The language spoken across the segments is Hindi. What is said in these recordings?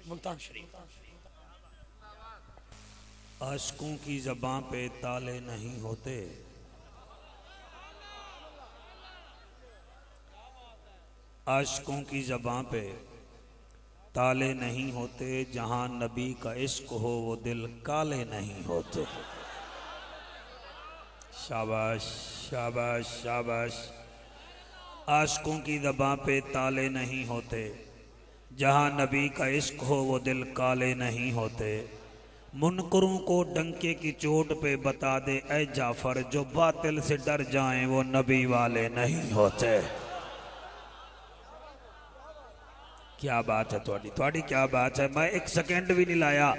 मुल्तान शरीफ। आशिकों की ज़बां पे ताले नहीं होते, आशिकों की ज़बां पे ताले नहीं होते, जहां नबी का इश्क हो वो दिल काले नहीं होते। शाबाश शाबाश शाबाश। आशिकों की ज़बां पे ताले नहीं होते, जहां नबी का इश्क हो वो दिल काले नहीं होते। मुनकरों को डंके की चोट पे बता दे ऐ जाफर, जो बातिल से डर जाएं वो नबी वाले नहीं होते। क्या बात है थोड़ी थोड़ी, क्या बात है। मैं एक सेकंड भी नहीं लाया।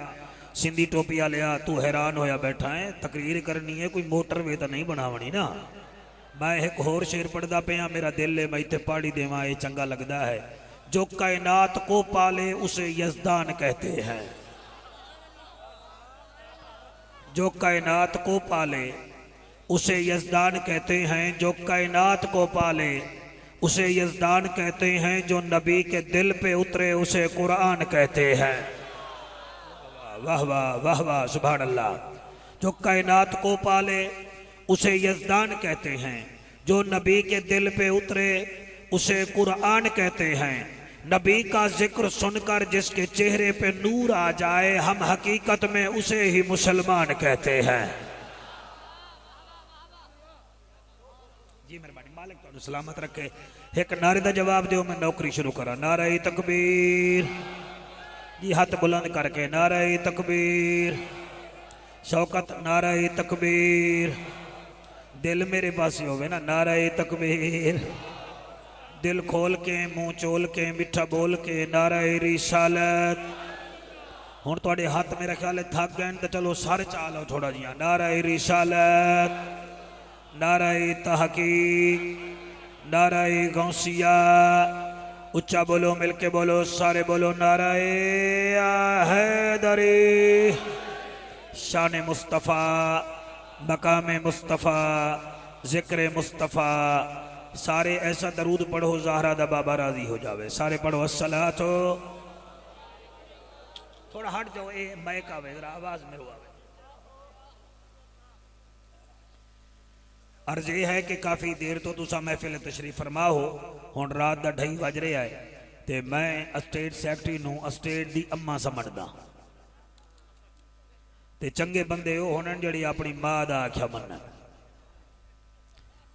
सिंधी टोपी लिया, तू हैरान होया बैठा है। तकरीर करनी है, कोई मोटरवे तो नहीं बनावनी ना। मैं एक होर शेर पढ़दा पिया, मेरा दिल है मैं इत्थे पढ़ी देवां, ये चंगा लगता है। जो कायनात को पाले उसे यज़दान कहते हैं, जो कायनात को पाले उसे यज़दान कहते हैं, जो कायनात को पाले उसे यज़दान कहते हैं, जो नबी के दिल पे उतरे उसे कुरान कहते हैं। वाह वाह वाह वाह सुभान अल्लाह। जो कायनात को पाले उसे यज़दान कहते हैं, जो नबी के दिल पे उतरे उसे कुरान कहते हैं। नबी का जिक्र सुनकर जिसके चेहरे पे नूर आ जाए, हम हकीकत में उसे ही मुसलमान कहते हैं। जी मेहरबानी, मालिक तुहानू सलामत रखे। एक नारे का जवाब दो, मैं नौकरी शुरू करा। नारे तकबीर जी, हाथ बुलंद करके नारे तकबीर। शौकत नारे तकबीर। दिल मेरे पास होवे ना, नारे तकबीर। दिल खोल के मुंह चोल के मिठा बोल के नारे रिसालत। हुण तुहाडे हाथ मेरा ख्याल है थक गए तो चलो सारे चा लो थोड़ा जिहा। नारे रिसालत, नारे तहकीक, नारे गौसिया। उच्चा बोलो, मिलके बोलो, सारे बोलो नारे हैदरी। शान मुस्तफ़ा, मकाम मुस्तफ़ा, जिक्र मुस्तफ़ा। सारे ऐसा दरूद पढ़ो ज़हरा दा बाबा राजी हो जावे। सारे पढ़ो अस्सलातो। थोड़ा हट जाओ, ये माइक आवे जरा आवाज में आवे। अर्ज ये है कि काफ़ी देर तो तुसा महफिल तशरीफ फरमा हो। हुण रात दा 2:30 बज रहा है ते मैं स्टेट सैकटरी नूं स्टेट दी अम्मा समझदा ते चंगे बंदे वो होने जिहड़े अपनी माँ दा आख्या मनन।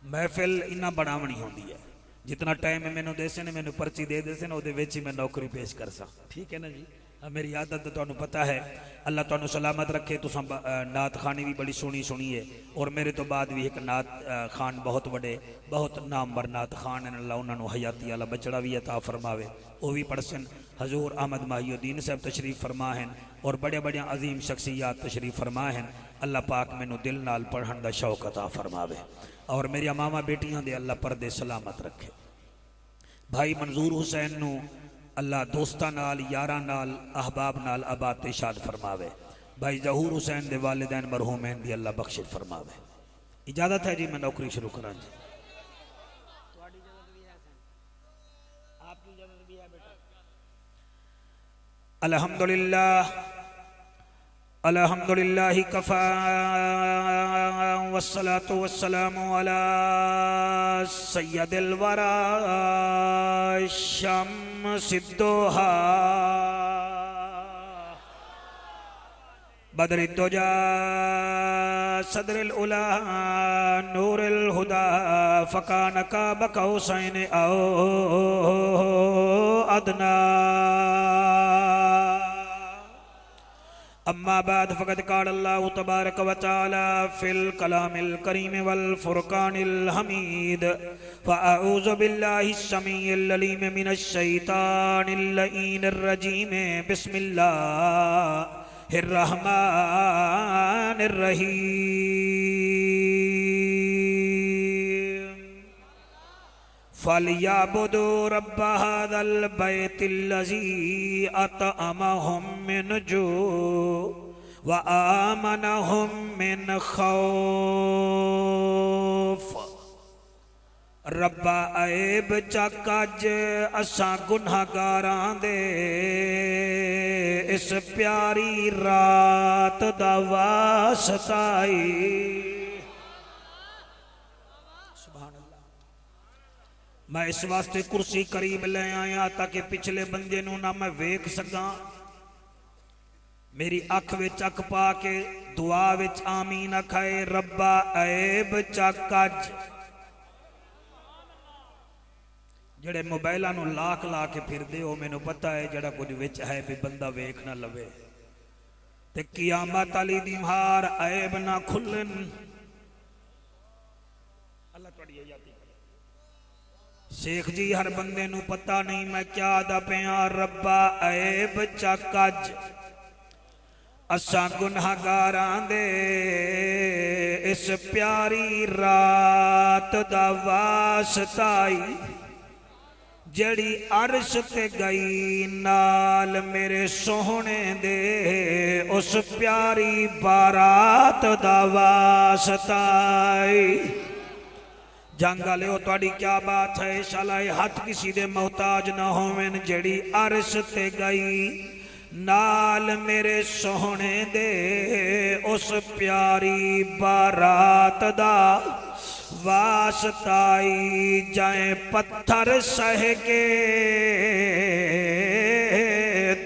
महफिल इन्ना बनावनी होंदी है, जितना टाइम मैनू देसे ने, मैनू पर्ची दे देसे ना, उहदे मैं नौकरी पेश कर सा। ठीक है ना जी, मेरी आदत तो तुहानू पता है। अल्लाह तुहानू सलामत रखे। तुसां नात खानी भी बड़ी सोहनी सुनी है, और मेरे तो बाद भी एक नात खान बहुत बड़े बहुत नामवर नात खान हैं। अल्लाह उन्होंने हयाती वाला बचड़ा भी अता फरमावे, वो भी पढ़सन। हजूर अहमद माहिउद्दीन साहब तशरीफ फरमा हैं, और बड़े बड़े अजीम शख्सियात तशरीफ फरमा हैं। अल्लाह पाक मैनू दिल नाल पढ़न का शौक अता फरमावे, और मेरिया मामा बेटियां दे अल्लाह परदे सलामत रखे। भाई मंजूर हुसैन नू अल्लाह दोस्तां नाल, यारां नाल, अहबाब नाल आबाद शाद फरमावे। भाई जहूर हुसैन दे वालिदैन मरहूमैन दी अल्लाह बख्शिश फरमावे। इजाजत है जी, मैं नौकरी शुरू करा जी। अल्हम्दुलिल्लाह अल्हम्दुलिल्लाहि कफ़ा वस्सलातु वस्सलामु अला सय्यदिल वरा शम्सिद्दोहा बदरिद्दुजा सदरिल उला नूरिल हुदा फ़कान काब कौसैन औ अदना। अम्मा बाद फ़क़द क़ाल अल्लाहु तबारक व तआला फ़िल कलामिल करीम वल फ़ुरक़ानिल हमीद। फ़अऊज़ु बिल्लाहिस समीइल अलीम मिनश शैतानिर लईनिर रजीम। बिस्मिल्लाहिर रहमानिर रहीम। फलियाबुदू रब्ब हाज़ल बैतिल्लज़ी अतअमहुम मिन जू व आमनहुम मिन खौफ। रब्बा ऐब चक अज असां गुनाहगारां दे इस प्यारी रात दा वास्ताई। मैं इस वास्ते कुर्सी करीब ले आया ताकि पिछले बंदे नूं ना मैं वेख सका। मेरी अख विच अख पा के दुआ विच आमीन आखाए, रब्बा ऐब चक अज। जेड़े मोबाइलों नूं लाक ला के फिरदे हो, मैनूं पता है जड़ा कुछ विच है भी बंदा वेख ना लवे, ते कियामत अली दी मार ऐब ना खुलन। अल्लाह तुहाडी यादी करे। शेख जी हर बंदे नूं पता नहीं मैं क्या दा पिया, रब्बा ऐब चक अज। असा गुनाहगारां दे इस प्यारी रात दा वास्ताई। जड़ी अर्श ते गई नाल मेरे सोहने दे, उस प्यारी बारात दा वास्ताई। जंग आले तुहाडी क्या बात है, शाला हथ किसी दे मोहताज ना होवेन। जड़ी अर्श ते गई नाल मेरे सोहने दे, उस प्यारी बारात दा वास्ताई। जाए पत्थर सह के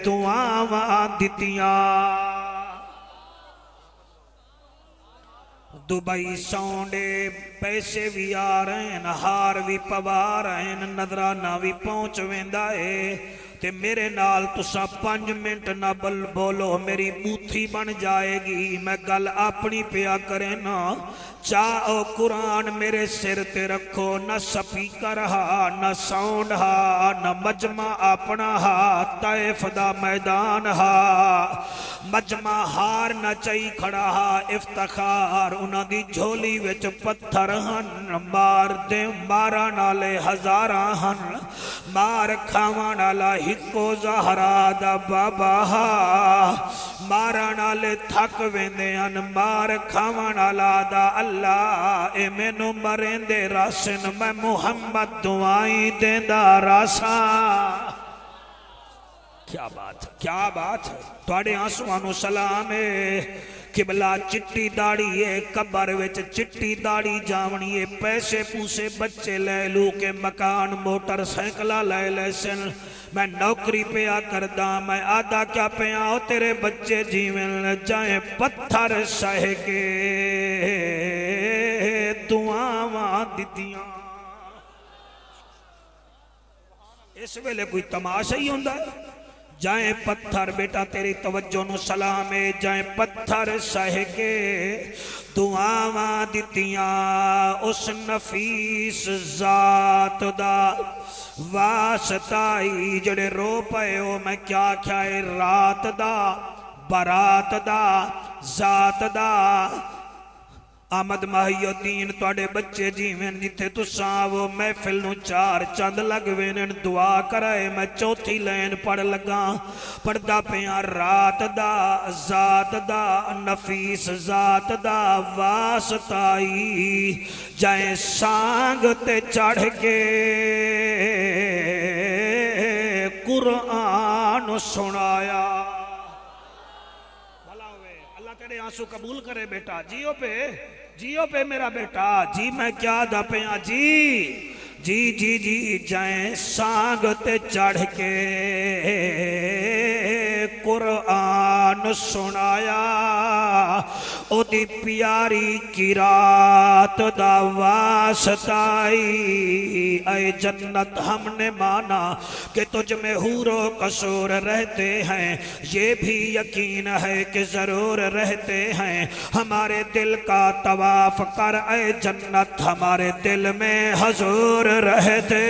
दुआवां दितियां। दुबई सौंडे पैसे भी आ रहे हैं, हार भी पवा रहे हैं, नजराना भी पहुंच वेंदा है। ते मेरे नाल तुसा 5 मिनट ना बल बोलो, मेरी बूथी बन जाएगी। मैं गल अपनी पिया करे ना, चाहो कुरान मेरे सिर ते रखो। न स्पीकर हा, न साउंड हा, न मजमा अपना हा। तैफ दा मैदान हा, मजमा हार न चई खड़ा हा। इफ्तिखार उन्हां दी झोली विच पत्थर हन, मार दे मारा नाले हजारां हन। मार खावा नाला हिको ज़हरा दा बाबा हा। मारा नाले थक वेंदे हन, मार खावा नाला दा अल्लाह। ए मैनू मरेंदे रासन, मैं मुहम्मद दुआई देंदा रासा। क्या बात है, क्या बात है। तुहाडे आंसुआं नूं सलाम है। किबला चिट्टी दाड़ी है, कबर विच चिट्टी दाड़ी जावनी है। पैसे पूसे बच्चे ले लू के मकान मोटरसाइकिल ले ले सन। मैं नौकरी पिया करदा, मैं आदा क्या पिया हो तेरे बच्चे जीवन जाए। पत्थर सह के दुआवां दितियां। इस वेले कोई तमाशा ही हुंदा है। जाए पत्थर बेटा तेरी तवज्जो नु सलाम है। जाए पत्थर सह के दुआवां दितियां। उस नफीस जात दा वास्ताई। जड़े रो पए हो मैं क्या आख्या है, रात दा बारात दा जात दा। आमद माहियुद्दीन तुहाडे बच्चे जीवन जिथे तुसां आवो महफिल नूं 4 चंद लग वेन। दुआ कराए मैं चौथी लाइन पढ़ लगा। पढ़दा पिया रात दा जात दा नफीस जात दा वास्ताई। जाए सांग ते चढ़ के कुरान सुनाया। अल्लाह तेरे आंसू कबूल करे बेटा। जियो पे मेरा बेटा जी। मैं क्या दा पिया जी जी जी जी। जाए सांग ते चढ़ के कुरान सुनाया। ओदी प्यारी की रात दा वास्ताई। ऐ जन्नत हमने माना कि तुझ में हूरो कसूर रहते हैं, ये भी यकीन है कि जरूर रहते हैं। हमारे दिल का तवाफ कर ऐ जन्नत, हमारे दिल में हजूर रहते,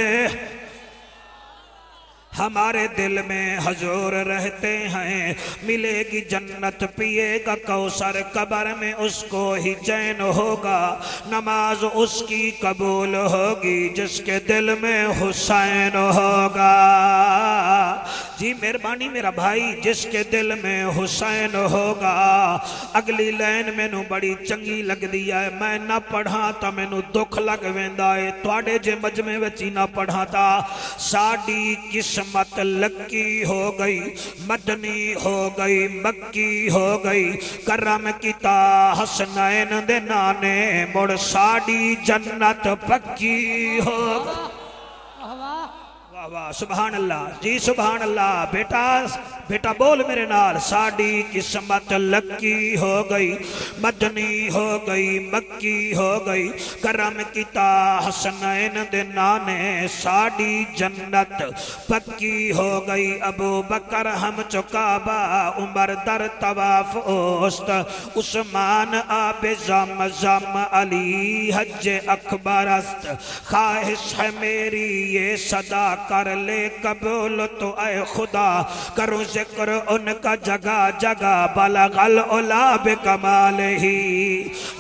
हमारे दिल में हजूर रहते हैं। मिलेगी जन्नत पिएगा कौसर, कब्र में उसको ही चैन होगा। नमाज उसकी कबूल होगी जिसके दिल में हुसैन होगा। जी मेहरबानी मेरा भाई, जिसके दिल में हुसैन होगा। अगली लाइन मैनू बड़ी चंगी लगदी है, मैं ना पढ़ा तो मैनू दुख लग वेंदा है, तुहाडे जे मजमे विच ही ना पढ़ा ता साडी किस्मत लक्की हो गई, मदनी हो गई, मक्की हो गई। करम किता हसनैन दे नाने, मुड़ साडी जन्नत पक्की हो गई। वाह वाह सुभान अल्लाह जी, सुभान अल्लाह। बेटा बेटा बोल मेरे नाल, साडी किस्मत लक्की हो गई, मदनी हो गई, मक्की हो गई। करम किता हसनैन दे नाने, साडी जन्नत पक्की हो गई। अबू बकर हम चुकाबा, उमर दर तवाफ ओस्त, उस्मान आबे जम जम, अली हज अकबरस्त। ख्वाहिश है मेरी ये सदा, कर ले कबूल तो ऐ खुदा। करूं जिक्र उनका जगह जगह, बलगल उला बेकमाल ही।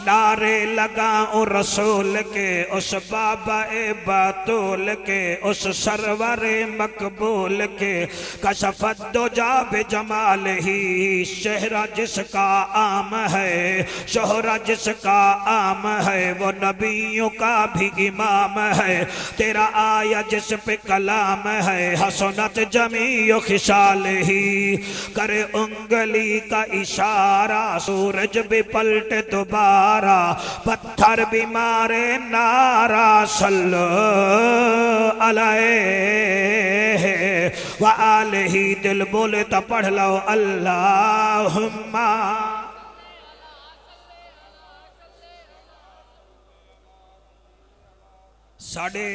नारे लगाऊं रसूल के, उस बाबा ए बातूल के, उस सरवर मकबूल के। कशफत दो जा बेजमाल ही, शहरा जिसका आम है, शोहरा जिसका आम है, वो नबियों का भी इमाम है। तेरा आया जिस पे कलाम है, हसनत जमीयो खिसाल ही। करे उंगली का इशारा, सूरज भी पलटे दोबारा, पत्थर भी मारे नारा, सल्लो अलैहि व आलिही। दिल बोले तो पढ़ लो अल्लाहुम्मा। साढ़े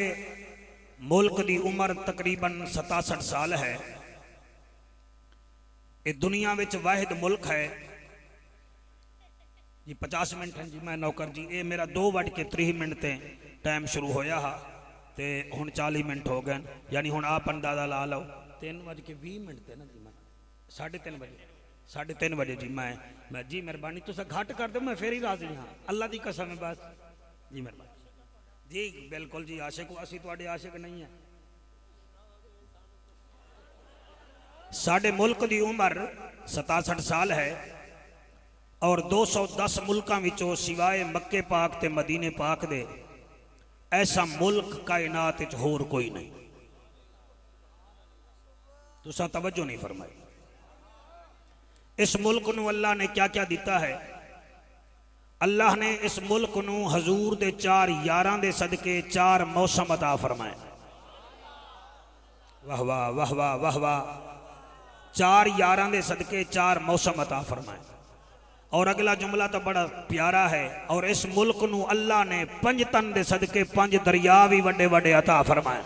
मुल्क की उम्र तकरीबन 67 साल है। ये दुनिया में वाहिद मुल्क है जी। 50 मिनट हैं जी, मैं नौकर जी। ये मेरा 2:30 ते टाइम शुरू होया हा, ते हुण 40 मिनट हो गए, यानी हुण आप अंदाजा ला लो 3:20 ते ना जी। मैं 3:30 बजे 3:30 बजे जी मैं जी मेहरबानी तुसा घट कर दो, मैं फिर ही राजी हाँ, अल्लाह की कसम है बस जी मेहरबानी जी। बिल्कुल जी, आशिक असी तुहाडे आशिक नहीं है। साडे मुल्क की उम्र 67 साल है और 210 मुल्कों विचों सिवाए मक्के पाक ते मदीने पाक दे ऐसा मुल्क कायनात विच होर कोई नहीं। तुसा तवज्जो नहीं फरमाई। इस मुल्क नूं अल्लाह ने क्या क्या दिता है। अल्लाह ने इस मुल्क नूं हजूर दे 4 यारां दे सदके 4 मौसम अता फरमाए। वाह वाह वाह वाह वाह वाह। 4 यारां दे सदके 4 मौसम अता फरमाए। और अगला जुमला तो बड़ा प्यारा है। और इस मुल्क नूं अल्लाह ने 5 तन दे सदके 5 दरिया भी वड्डे वड्डे अता फरमाए।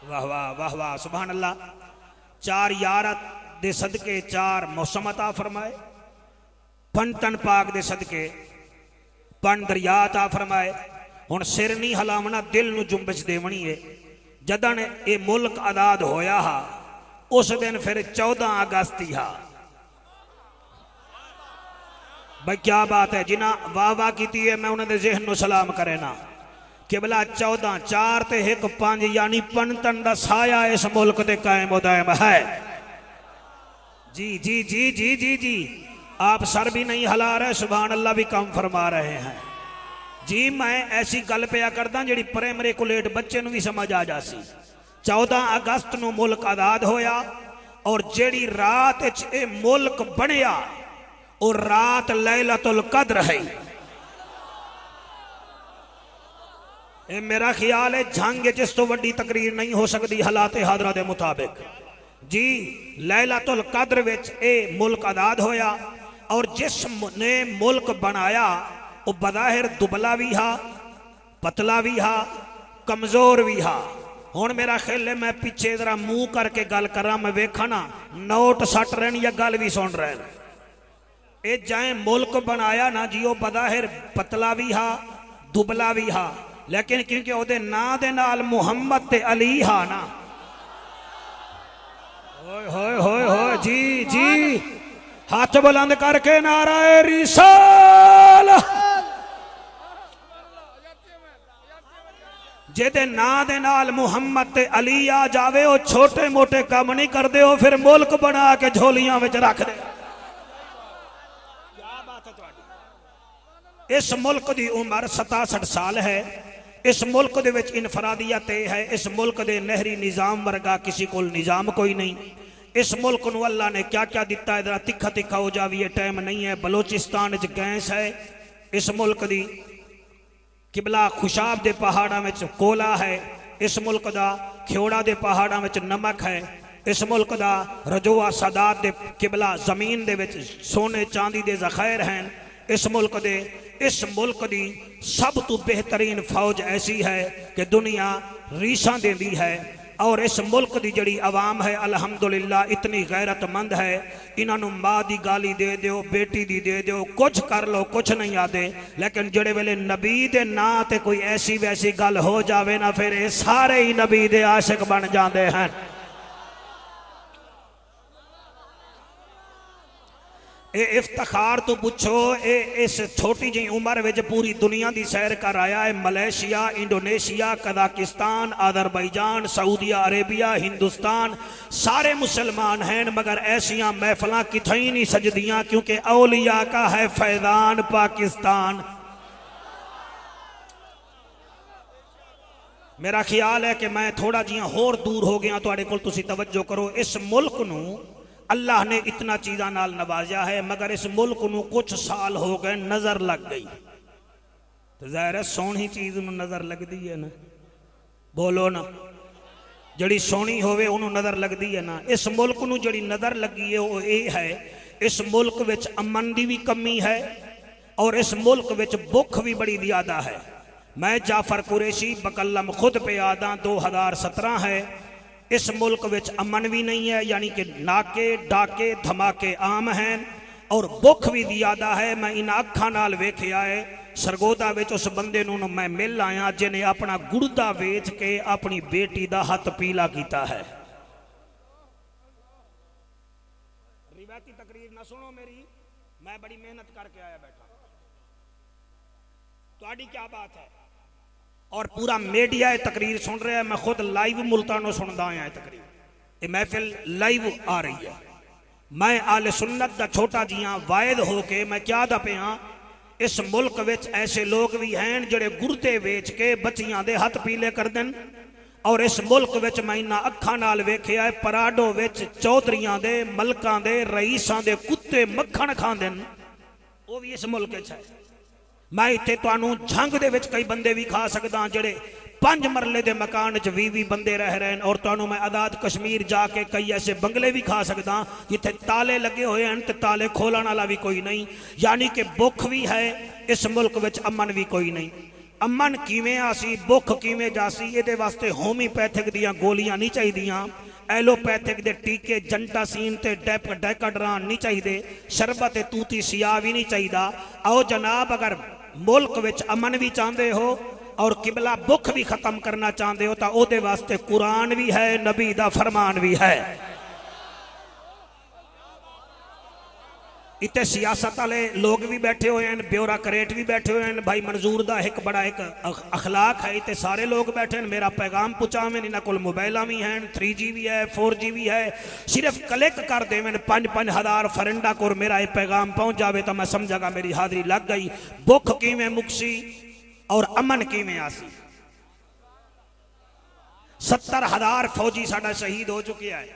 वाह वाह वाह वाह सुभान अल्लाह। 4 यार दे सदके 4 मौसम अता फरमाए। 5 तन पाक दे सदके 5 दरिया अता फरमाए। हुण सिर नहीं हिलावना, दिल नूं जुम्बश देवनी है। जदन ये मुल्क आजाद होया हा उस दिन फिर 14 अगस्त ही हा। भाई क्या बात है, जिन्ना वाह वाह की है मैं उन्होंने ज़हन नूं सलाम करे ना। किबला 14 4 ते 1 5 यानी 5 तन का साया इस मुल्क के कायम उदायम है। जी जी जी जी जी जी आप सर भी नहीं हिला रहे, सुभान अल्लाह भी काम फरमा रहे हैं जी। मैं ऐसी गल पिया करदा जी प्राइमरी कुलेट बच्चे भी समझ आ जासी। 14 अगस्त नूं मुल्क आजाद होया और जेड़ी रात ये मुल्क बनया और रात लैलतुल कद्र है। ये मेरा ख्याल है जंग जिस तो वड्डी तकरीर नहीं हो सकती हालात हादरा के मुताबिक जी। लैलतुल कद्र विच ये मुल्क आजाद होया और जिस ने मुल्क बनाया वो बज़ाहिर दुबला भी हा, पतला भी हा, कमजोर भी हा। हुण मेरा ख्याल है मैं पिछे जरा मुंह करके गल करा, मैं वेखा ना नोट सट रहे या गल भी सुन रहे हैं। ये जाए मुल्क बनाया ना जी, वो बज़ाहिर पतला भी हा, दुबला भी हा, लेकिन क्योंकि ओदे नां दे नाल मुहम्मद ते अली हा ना। होय होय होय होय जी जी हाथ बुलंद करके नाराए रिसाल। जेदे नां दे नाल मुहम्मद ते अली आ जावे वो छोटे मोटे काम नहीं करते हो, फिर मुल्क बना के झोलियां विच रख दे। क्या बात है तुहाडी। इस मुल्क की उम्र 67 साल है। इस मुल्क दे विच इनफरादियत है, इस मुल्क दे नहरी निज़ाम वर्गा किसी को निज़ाम कोई नहीं। इस मुल्क नूं अल्लाह ने क्या क्या दिता है, जरा तिखा तिखा हो जावी, टाइम नहीं है। बलोचिस्तान च गैस है, इस मुल्क दी किबला खुशाब दे पहाड़ों में कोला है, इस मुल्क दा ख्योड़ा दे पहाड़ों में नमक है, इस मुल्क दा रजोआ सादात दे किबला जमीन दे विच सोने चांदी दे ज़ख़ैर हैं। इस मुल्क दी सब तो बेहतरीन फौज ऐसी है कि दुनिया रीसा देती है। और इस मुल्क की जड़ी आवाम है अल्हम्दुलिल्लाह इतनी गैरतमंद है। इन्हों माँ की गाली दे दो, बेटी दी दे दो, कुछ कर लो, कुछ नहीं आते। लेकिन जड़े वेले नबी दे ना ते कोई ऐसी वैसी गल हो जावे ना, फिर ये सारे ही नबी दे आशिक बन जाते हैं। ये इफ्तिखार तो पुछो, ये इस छोटी जी उम्र में पूरी दुनिया की सैर कर आया है। Malaysia, Indonesia, Kazakhstan, Azerbaijan, Saudi Arabia, Hindustan सारे मुसलमान हैं, मगर ऐसिया महफिल कितनी नहीं सजदियाँ, क्योंकि औलिया का है फैजान पाकिस्तान। मेरा ख्याल है कि मैं थोड़ा जिया होर दूर हो गया, तुहाडे कोल तुसी तवज्जो करो। इस मुल्क नूं अल्लाह ने इतना चीज़ा नाल नवाजा है, मगर इस मुल्क नूं कुछ साल हो गए नज़र लग गई। तो ज़ाहिर है सोहनी चीज़ नूं नज़र लगती है ना, बोलो ना, जड़ी सोहनी होवे उन्हों नज़र लगती है ना। इस मुल्क नूं जड़ी नज़र लगी है वो ये है, इस मुल्क विच अमन की भी कमी है और इस मुल्क विच भुख भी बड़ी ज़्यादा है। मैं जाफर कुरैशी बकल्लम खुद पे आदा 2017 है। इस मुल्क विच अमन भी नहीं है, यानी कि नाके डाके धमाके आम हैं और भुख भी ज़्यादा है। मैं इन अखा नाल वेखिया है। सरगोदा विच उस बंदे नूं मैं मिल आया जिन्हें अपना गुड़दा वेच के अपनी बेटी का हथ पीला किया है। रिवायती तकरीर ना सुनो मेरी, मैं बड़ी मेहनत करके आया बैठा। तुहाडी क्या बात है? और पूरा मीडिया ये तकरीर सुन रहा है। मैं खुद लाइव मुल्तानों सुनता आया तकरीर, ये महफिल लाइव आ रही है। मैं आले सुन्नत का छोटा जिया वायद हो के मैं क्या दा पिया, इस मुल्क विच ऐसे लोग भी हैं जिहड़े गुर्दे वेच के बच्चियां दे हथ पीले कर देन। और इस मुल्क विच मैं इन्हां अखां नाल वेखिया है, पराडो विच चौधरियां दे, मलकां दे, रईसां दे कुत्ते मक्खण खांदे न, वो भी इस मुल्क विच है। मैं इत्थे तुहानूं झंग दे विच कई बंदे भी खा सकदा जिहड़े 5 मरले दे मकान च 20 बंदे रह रहे हैं। और तुहानूं मैं आज़ाद कश्मीर जाके कई ऐसे बंगले भी खा सकदा जिथे ताले लगे हुए हैं ते ताले खोलण वाला भी कोई नहीं। यानी कि भुख भी है इस मुल्क विच, अमन भी कोई नहीं। अमन किवें आसी, भुख किवें जासी, ये वास्ते होम्योपैथिक दियां गोलियां नहीं चाहिदियां, एलोपैथिक दे टीके जंटासीन ते डैकाड्रान नहीं चाहिए, शरबत तूती सिया भी नहीं चाहिए। आओ जनाब, अगर मुल्क विच अमन भी चाहते हो और किबला भुख भी खत्म करना चाहते हो तो ओदे वास्ते कुरान भी है, नबी दा फरमान भी है। इतने सियासत वाले लोग भी बैठे हुए हैं, ब्यूरोक्रेट भी बैठे हुए हैं। भाई मंजूर दा एक बड़ा एक अखलाक है, इतने सारे लोग बैठे हैं। मेरा पैगाम पहुँचावें, इन्होंने कोल मोबाइल भी हैं, 3G भी है, 4G भी है। सिर्फ क्लिक कर देवें 5-5 हज़ार फरेंडा को मेरा ये पैगाम पहुँच जाए तो मैं समझागा मेरी हाजिरी लग गई। भुख किवें मुक्सी और अमन किवें आसी। 70,000 फौजी साडा शहीद हो चुके हैं,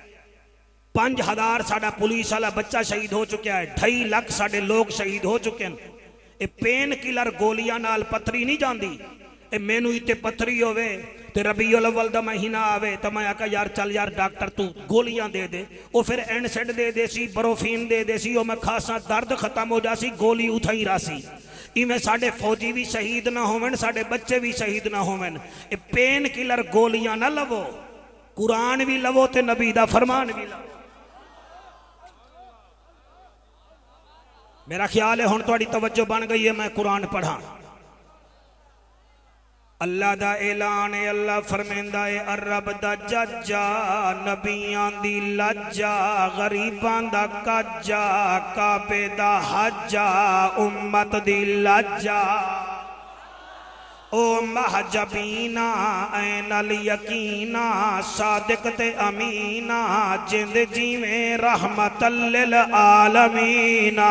5,000 साडा पुलिस वाला बच्चा शहीद हो चुका है, 2.5 लाख साडे लोग शहीद हो चुके हैं। ये पेन किलर गोलियां नाल पत्थरी नहीं जाती। मैनू इतने पत्थरी होवे ते रबीउल अव्वल दा महीना आवे तो मैं आखा यार चल यार डॉक्टर तू गोलियां दे दे, वो फिर एनसेड दे देसी, बरोफीन दे देसी, वो मैं खासा दर्द खत्म हो जासी, गोली उथा ही रासी। इवें साडे फौजी भी शहीद ना होवन, साडे बच्चे भी शहीद ना होवन। ये पेन किलर गोलियां ना लवो, कुरान भी लवो ते नबी दा फरमान भी लवो। मेरा ख्याल है हुण तुहाडी तवज्जो बन गई है, मैं कुरान पढ़ा। अल्लाह दा ऐलान है, अल्लाह फरमांदा है अरब दा जज्जा, नबियां दी लज्जा, गरीबां दा कज्जा, काबे दा हज्जा, उम्मत दी लज्जा। ओ महजबीना ऐनल यकीना सादिक ते अमीना जिंद जीवें रहमतल लिल आलमीना।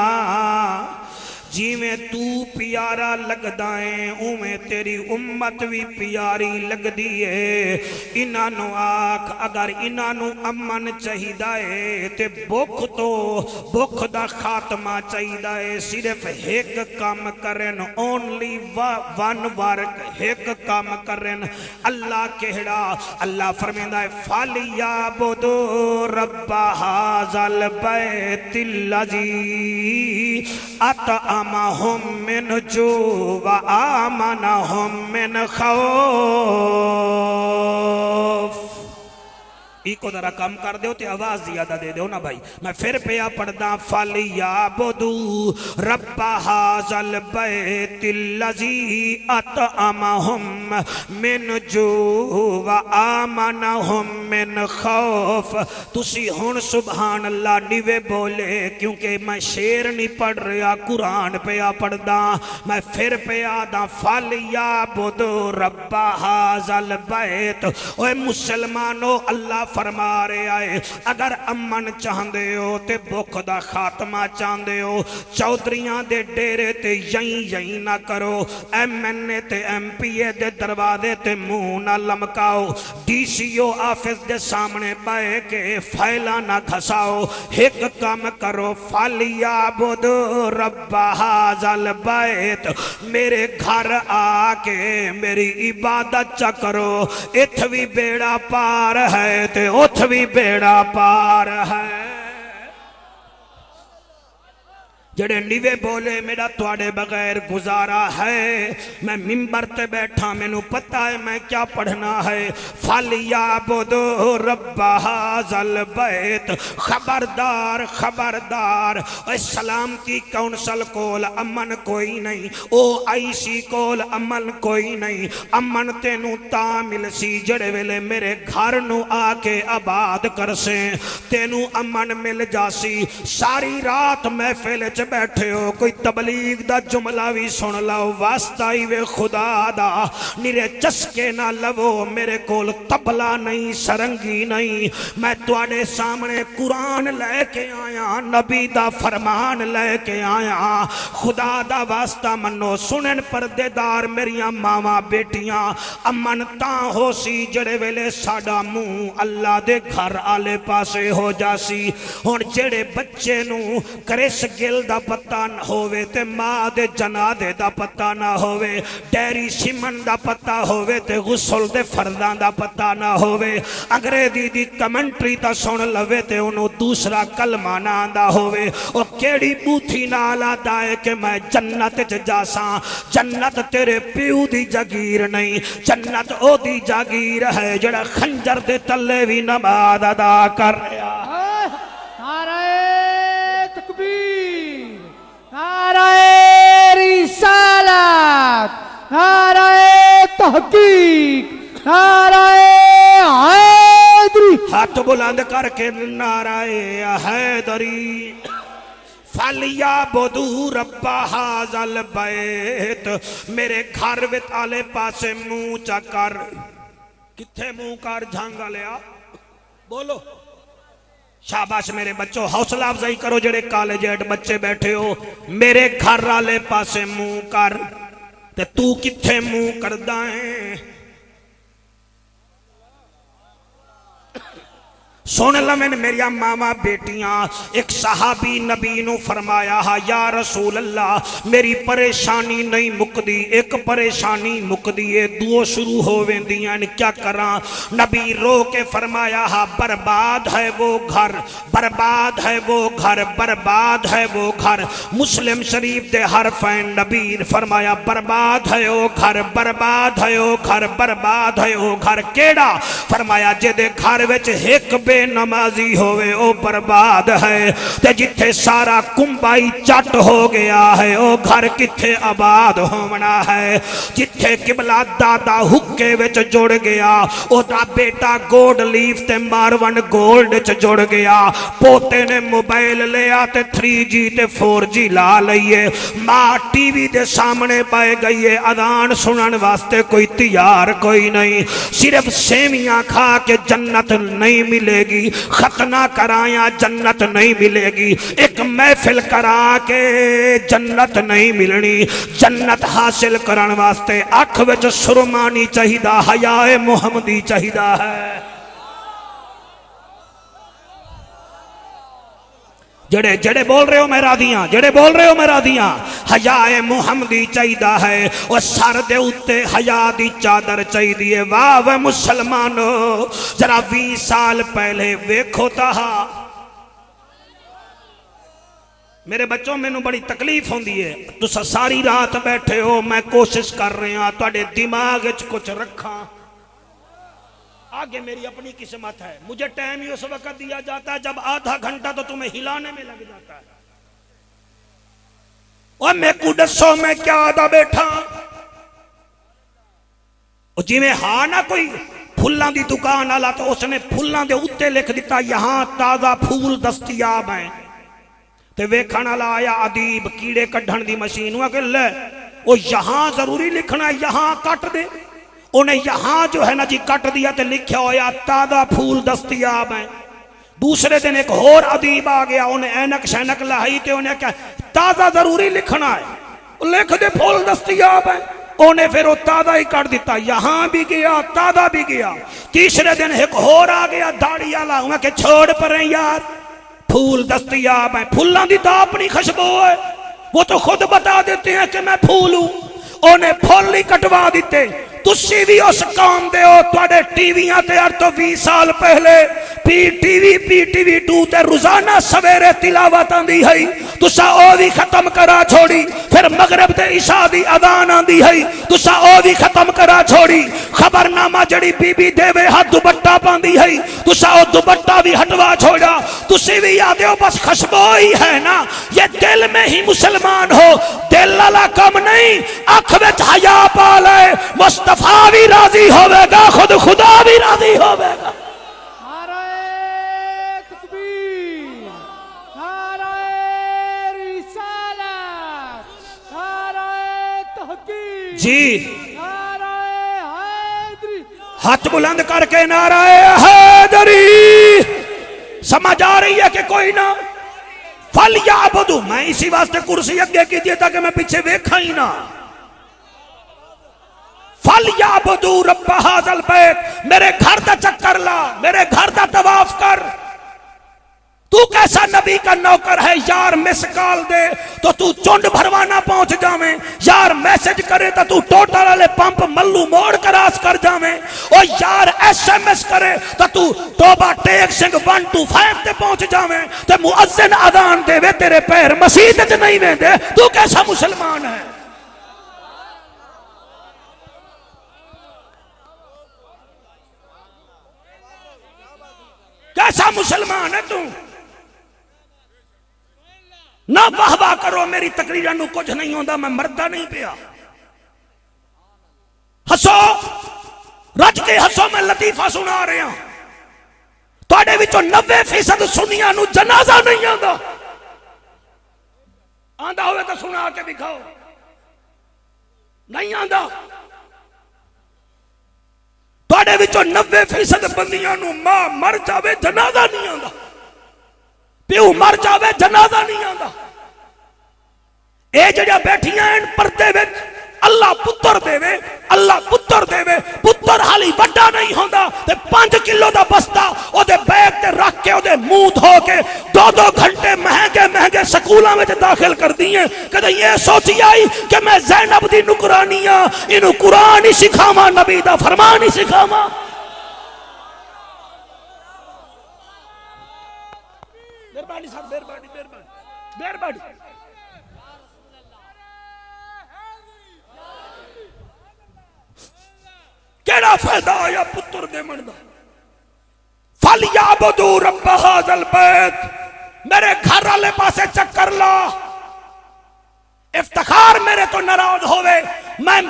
जिमें तू प्यारा लगदा है उमें तेरी उम्मत भी प्यारी लगदी है। इन्हां नू आख अगर इन्हां नू अमन चाहिदा है ते भुख दा खात्मा चाहिदा है। सिर्फ एक काम करन, ओनली वन वर्क, एक काम करन। अल्लाह केहड़ा? अल्लाह फरमांदा है फालिया बुदू रब्बा हाज़ल बैतिल लज़ी अतअमहुम मिन जू व आमनहुम मिन खौफ। इको जरा कम कर दो ते आवाज ज्यादा दे दो ना भाई। मैं फिर पिया पढ़दा फालिया बुदू रब्बा हाज़ल बैतिल लज़ी अतअमहुम मिन जू व आमनहुम मिन खौफ। तुसी हुण सुभान अल्लाह निवे बोले क्योंकि मैं शेर नहीं पढ़ रहा, कुरान पिया पढ़दा। मैं फिर पिया दा फालिया बुदू रब्बा हाज़ल बैत। ओए मुसलमानो अल्लाह फरमा रहा है अगर अमन चाहते हो ते भुख दा खात्मा चाहते हो, चौधरियां दे डेरे ते यहीं ना करो। MNA ते MPA दे दरवाजे ते मुंह ना लमकाओ। DCO ऑफिस दे सामने बह के फाइला ना घसाओ। एक काम करो फालिया बुदू रब्बा हाज़ल बैत। मेरे घर आके मेरी इबादत चा करो। इत भी बेड़ा पार है ते उठ भी बेड़ा पार है। जड़े निवे बोले मेरा तुहाडे बगैर गुजारा है। मैं मिंबर ते बैठा, मैनू पता है मैं क्या पढ़ना है। फालिया बुदू रब्बा हाज़ल बैत। खबरदार खबरदार, सलामती कौंसल कोल अमन कोई नहीं, OIC कोल अमन कोई नहीं। अमन तेनू ता मिलसी जड़े वेले मेरे घर नू आके आबाद करसे। तेनू अमन मिल जासी। सारी रात महफिल च बैठे हो, कोई तबलीग दा जुमला भी सुन लो। वास्ता ही वे खुदा दा, निरे चस्के ना लवो। मेरे कोल तबला नहीं, सरंगी नहीं। मैं तुहाडे सामने कुरान लेके आया, नबी दा फरमान लेके आया। खुदा दा वास्ता मनो सुनन पर्देदार मेरिया मावा बेटियां। अमन तां हो सी जड़े वेले साडा मुंह अल्लाह दे घर आले पासे हो जासी। हुण जेड़े बच्चे नू करिस गिल दा पता न होवे ते मां दे जनादे दा पता ना होवे, डैरी सिमन दा पता होवे ते गुसल दे फर्दां दा पता ना होवे, अंग्रेजी दी कमेंट्री ता सुन लवे ते उन्हों दूसरा कलमा ना आंदा होवे। ओ केड़ी बूथी नाल आदा है कि मैं जन्नत च जासा। जन्नत तेरे प्यू दी जागीर नहीं, जन्नत ओदी जागीर है जड़ा खंजर दे तले भी नमाज अदा कर रहा। नाराए रिसालत, नाराए तहकीक, नाराए हैदरी। हाथ बुलंद करके नाराए हैदरी। फालिया बुदू रब्बा हाज़ल बैत। मेरे घर विच आले पासे मुंह चा कर। किथे मुंह कर झांगा लिया बोलो। शाबाश मेरे बच्चों, हौसला अफजाई करो। जेड़े कॉलेज बच्चे बैठे हो, मेरे घर वाले पासे मुंह कर। ते तू किथे मुंह करदा है? सुन लवन मेरिया मावा बेटियां। एक सहाबी नबी नू फरमाया हा या रसूल अल्लाह मेरी परेशानी नहीं मुकदी, एक परेशानी मुकदी है, दो शुरू हो वेंदियां, क्या करा? नबी रो के फरमाया हा बर्बाद है वो घर, बर्बाद है वो घर, बर्बाद है वो घर। मुस्लिम शरीफ दे हरफैन नबी फरमाया बर्बाद है वो घर, बर्बाद है वो घर, बर्बाद है वो घर। केड़ा? फरमाया जेदे घर विच एक बेनमाजी होवे ओ बर्बाद है, ते जिथे सारा कुंबाई चट हो गया है ओ घर किथे आबाद होना है। जिथे किबला दादा हुक्के विच जुड़ गया ओदा बेटा गोल्ड लीफ ते मारवन गोल्ड च जुड़ गया। पोते ने मोबाइल लिया ते 3G ते 4G ला लईए। मां टीवी दे सामने पै गई है, अदान सुनन वास्ते कोई तैयार कोई नहीं। सिर्फ सेवियां खा के जन्नत नहीं मिलेगी, खतना कराया जन्नत नहीं मिलेगी, एक महफिल करा के जन्नत नहीं मिलनी। जन्नत हासिल करन वास्ते अख विच सुरमा नहीं चाहिदा, हयाए मुहम्मदी चाहिदा है। जड़े जड़े बोल रहे हो मैं राधियां, जड़े बोल रहे हो मैं राधियां, हयाए मुहम्मदी चाहिदा है और सर दे उत्ते हया दी चादर चाहिए। वाह वे मुसलमानो, जरा 20 साल पहले वेखो ताहा। मेरे बच्चों मैनू बड़ी तकलीफ होंदी है, तुसा सारी रात बैठे हो, मैं कोशिश कर रहा तुहाडे दिमाग च कुछ रखा। आगे मेरी अपनी किस्मत है, मुझे टाइम ही उस वक्त दिया जाता है जब आधा घंटा तो तुम्हें हिलाने में लग जाता है। और मैं को दसो मैं क्या आदा बैठा जिमें हाँ ना कोई फुल्लां दी दुकान वाला, तो उसने फुल्लां दे उत्ते लिख दिता यहाँ ताजा फूल दस्तयाब है। ते वेखण वाला आया अदीब कीड़े कढ़ण दी मशीन, के ले वो यहाँ जरूरी लिखना, यहाँ कट दे। उन्हें यहां जो है ना जी कट दिया तो लिखा होया ताजा फूल दस्तयाब है। दूसरे दिन एक होर अदीब आ गया, उन्हें ऐनक शैनक लाई ते उन्हें क्या ताजा जरूरी लिखना है, लिख दे फूल दस्तयाब है। उन्हें फिर वो ताजा ही कर दिता, यहां भी गया ताजा भी गया। तीसरे दिन एक होर आ गया दाढ़ी वाला, उन्हें के छोड़ परे यार फूल दस्तयाब है। फूलों की तो अपनी खुशबू है, वो तो खुद बता देते हैं कि मैं फूल हूं। उन्हें फुल ही कटवा दिते। तुसी भी उस काम दे हो, तुहाडे टीवियां ते अर तो 20 साल पहले पीटीवी 2 ते रोजाना सवेरे तिलावत आंदी है, तुसा ओ भी खत्म करा छोड़ी। फिर मगरिब ते इशा दी अजान आंदी है, तुसा ओ भी खत्म करा छोड़ी। खबरनामा जड़ी बीबी देवे हाथ दुपट्टा पांदी है, तुसा ओ दुपट्टा भी हटवा छोड़ा। तुसी भी याद हो बस खुशबू ही है ना, ये दिल में ही मुसलमान हो, दिल वाला कम नहीं, अख विच हया पा ले। मुस्तफा भी राजी होवेगा, खुद खुदा भी राजी होवेगा। नारे तकबीर, नारे रिसालत, नारे तहकीक जी, नारे हैदरी। हाथ बुलंद करके नाराए हैदरी। समझ आ रही है कि कोई ना फल या बुदू। मैं इसी वास्ते कुर्सी अगे की दी ताकि मैं पीछे वेखा ही ना। फल या बुदू रब्बा हाज़ल बैत, मेरे घर का चक्कर ला, मेरे घर का तवाफ कर। तू कैसा नबी का नौकर है यार, मिस कॉल दे तो तू चुंड भरवाना पहुंच जावे, यार मैसेज करे तो तू टोटल वाले पंप मल्लू मोड़ क्रॉस कर जावे, और यार SMS करे तो तू तोबा टेक सिंह 1 to 5 ते पहुंच जावे, ते मुअज्जिन अजान देवे तेरे पैर मस्जिद च नहीं वेंदे। तू कैसा मुसलमान है? कैसा मुसलमान है तू? ना वाह वाह करो, मेरी तकरीर नू कुछ नहीं होता, मैं मरदा नहीं पिया। हसो, रज के हसो, मैं लतीफा सुना रहा। तुहाडे विचों 90% सुनिया नू जनाजा नहीं आता। आंदा होवे तो सुना के दिखाओ, नहीं आंदा। तुहाडे विचों 90% बंदियां नू मां मर जावे जनाजा नहीं आता, प्यू मर जावे जनाजा नहीं आता। ये जड़ियां बैठियां पर्दे विच अल्लाह पुत्र देवे, अल्लाह पुत्र देवे, पुत्र हाली वड्डा नहीं होंदा ते 5 किलो दा बस्ता ओदे बैग ते रख के ओदे मुंह धो के 2-2 घंटे महंगे महंगे स्कूलों में दाखिल कर दिए। कदे ये सोची आई कि मैं ज़ैनब दी नुकरानी आ, इनू कुरान ही सिखावा, नबी दा फरमान ही सिखावा। मेहरबानी साहब, मेहरबानी मेहरबानी मेहरबानी। केड़ा फायदा आया पुत्र दे मन दा? फल फलयाबुदू रब्ब हाज़ल बैत, मेरे घर वाले पासे चक्कर ला। इफ्तिखार मेरे तो नाराज होवे, मैं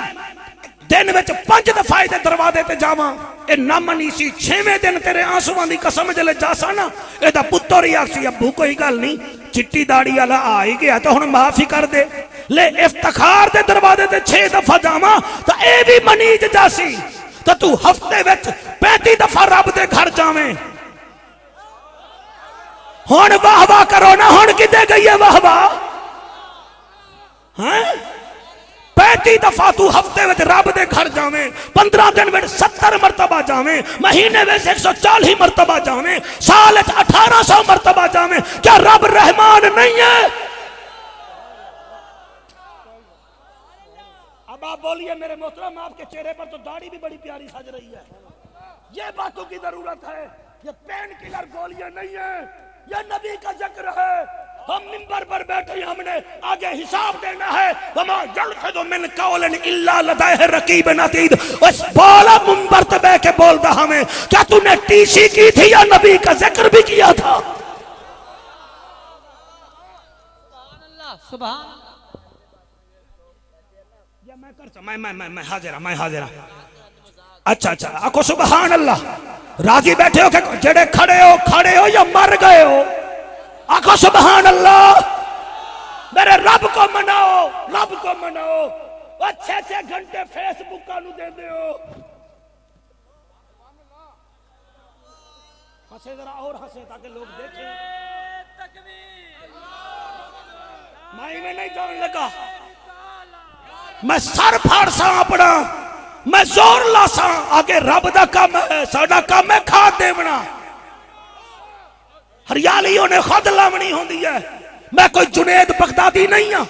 दिन विच 5 दफा इहदे दरवाजे ते जावां, ए ना मनी सी 6वें दिन तेरे आंसुआं दी कसम जले जासा ना, एदा पुत्तर ही आखसी अब्बू कोई गल नहीं, चिट्टी दाड़ी वाला आ ही गया तो हुण माफ ही कर दे। ले इफ्तिखार दे दरवाजे ते 6 दफा जावां तो ए भी मनीज जासी, तो तू हफ्ते विच 35 दफा रब दे घर जावें। हुण वाह वाह करो ना, हुण किते गई है वाह वाह? 35 दफा तू हफ्ते में रब दे घर जावे, 15 दिन में 70 मरतबा जावे, महीने में 140 मरतबा जावे, साल 1800 मरतबा जावे। क्या रब रहमान नहीं है? अब आप बोलिए मेरे मोहतरम, आपके चेहरे पर तो दाढ़ी भी बड़ी प्यारी सज रही है। ये बातों की जरूरत है, ये पेन किलर गोलियां नहीं है, ये नबी का जिक्र है। हम मिंबर पर बैठे, हमने आगे हिसाब देना है। मिन कौलिन इल्ला लदैहि रकीबुन अतीद, उस बोला मिंबर पे बैठ के बोलता हमें, क्या तूने टीसी की थी या नबी का जिक्र भी किया था? सुभान अल्लाह। मैं हाजिर। अच्छा आखो सुभान अल्लाह। राजी बैठे हो कि जेड़े खड़े हो या मर गए हो? आखो सुभान अल्लाह। मेरे रब को मनाओ। 6 घंटे फेसबुक का नु दे दो। हंसे जरा और हंसे ताकि लोग देखें। माई में नहीं जाने लगा, मैं सर फाड़ सा अपना, मैं जोर ला सा। आगे रब दा काम है, साडा काम है खाद देवना। हरियाली उन्हें खुद लावनी होंदी है। मैं कोई जुनेद बगदादी नहीं हाँ,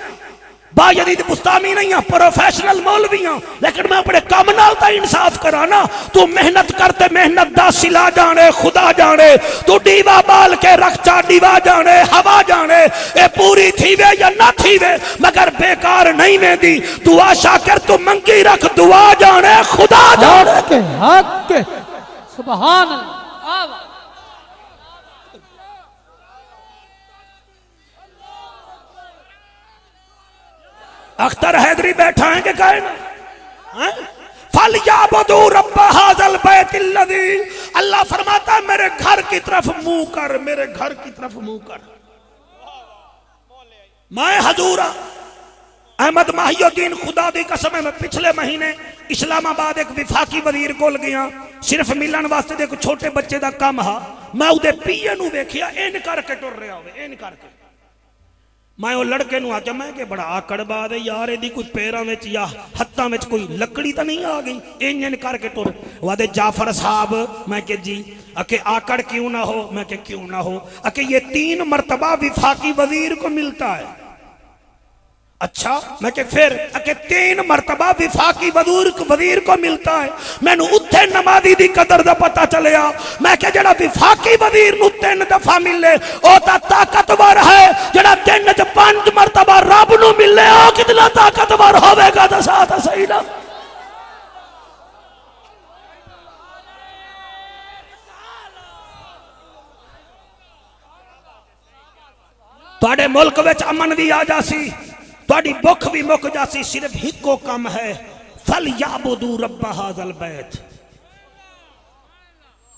बायजीद बुस्तामी नहीं हाँ, प्रोफेशनल मौलवी हाँ, लेकिन मैं अपने काम नाल ता इंसाफ कराना। तू मेहनत करते मेहनत दा सिला जाने खुदा जाने, तू दीवा बाल के रखचा दीवा जाने हवा जाने, ए पूरी थीवे या ना थीवे मगर बेकार नहीं वेंदी। तू आशा कर, तू मंगी रख दुआ जाने खुदा जाने के हक के। सुभान अल्लाह। अख्तर हैदरी बैठा है कि कहे ना? फलयाबुदू रब्ब हाज़ल बैतिल्लज़ी, अल्लाह फरमाता है मेरे घर की तरफ मुंह कर, मेरे घर की तरफ मुंह कर। मैं हजूर अहमद माहिउद्दीन खुदा दी कसम है, मैं पिछले महीने इस्लामाबाद एक विफाकी वजीर कोल गया, सिर्फ मिलन वास्ते। एक छोटे बच्चे का काम हा, मैं उहदे पीए नूं वेखिया इन करके टुर रहा होवे, इन करके। मैं वो लड़के नूं आख्या, मैं कि बड़ा आकड़ बात है यार, यदि कोई पैरों में या हत्थों में कोई लकड़ी तो नहीं आ गई? इंजन करके टुर। वादे जाफर साहब, मैं कि जी। अके आकड़ क्यों ना हो? मैं कि क्यों ना हो? अके ये 3 मरतबा विफाकी वजीर को मिलता है। अच्छा, मैं कि फिर? अके 3 मरतबा विफाकी वजीर को मिलता है। मैनू उत्थे नमाजी दी कदर दा पता चलिया। मैं कि जड़ा विफाकी वजीर नू 3 दफा मिले ओ ता ताकतवर है, जड़ा दिन च 5 मरतबा रब नू मिले ओ कितना ताकतवर होवेगा? दसा ता सही ना। तुहाडे मुल्क विच अमन भी आ जासी, तुहाडी भुख भी मुक जासी। सिर्फ हिको काम है, फलयाबुदू रब्ब हाज़ल बैत,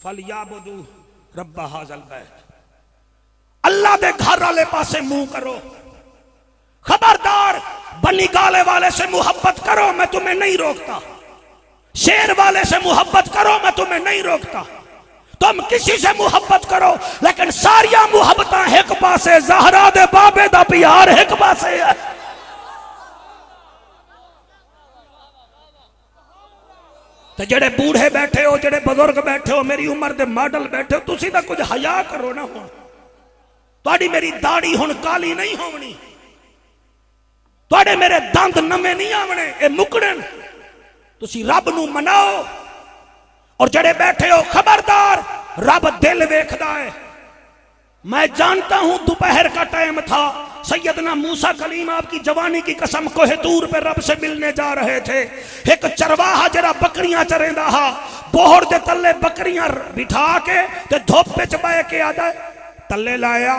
फलयाबुदू रब्ब हाज़ल बैत। अल्लाह दे घर वाले पासे मुंह करो। खबरदार, बनी गाले वाले से मोहब्बत करो, मैं तुम्हें नहीं रोकता। शेर वाले से मोहब्बत करो, मैं तुम्हें नहीं रोकता। तुम किसी से मोहब्बत करो, लेकिन सारिया मोहब्बत एक पासे, ज़हरा दे बाबे दा प्यार एक पासे है। तो जेड़े बूढ़े बैठे हो, जेड़े बुजुर्ग बैठे हो, मेरी उम्र दे मॉडल बैठे हो, तुसी तां कुछ हया करो ना। हो तुहाडी मेरी दाढ़ी हुण काली नहीं होवनी, तुहाडे मेरे दंद नवे नहीं आवने, ए मुकड़न। तुसी रब नू मनाओ। और जेड़े बैठे हो, खबरदार, रब दिल वेखदा है। मैं जानता हूं दोपहर का टाइम था, सैयदना मूसा कलीम आपकी जवानी की कसम कोहे तूर पे रब से मिलने जा रहे थे। एक चरवाहा जरा बकरियां चरेंदा हा, बोहर दे तले बकरियां बिठा के ते धुप विच बह के आदा तले लाया।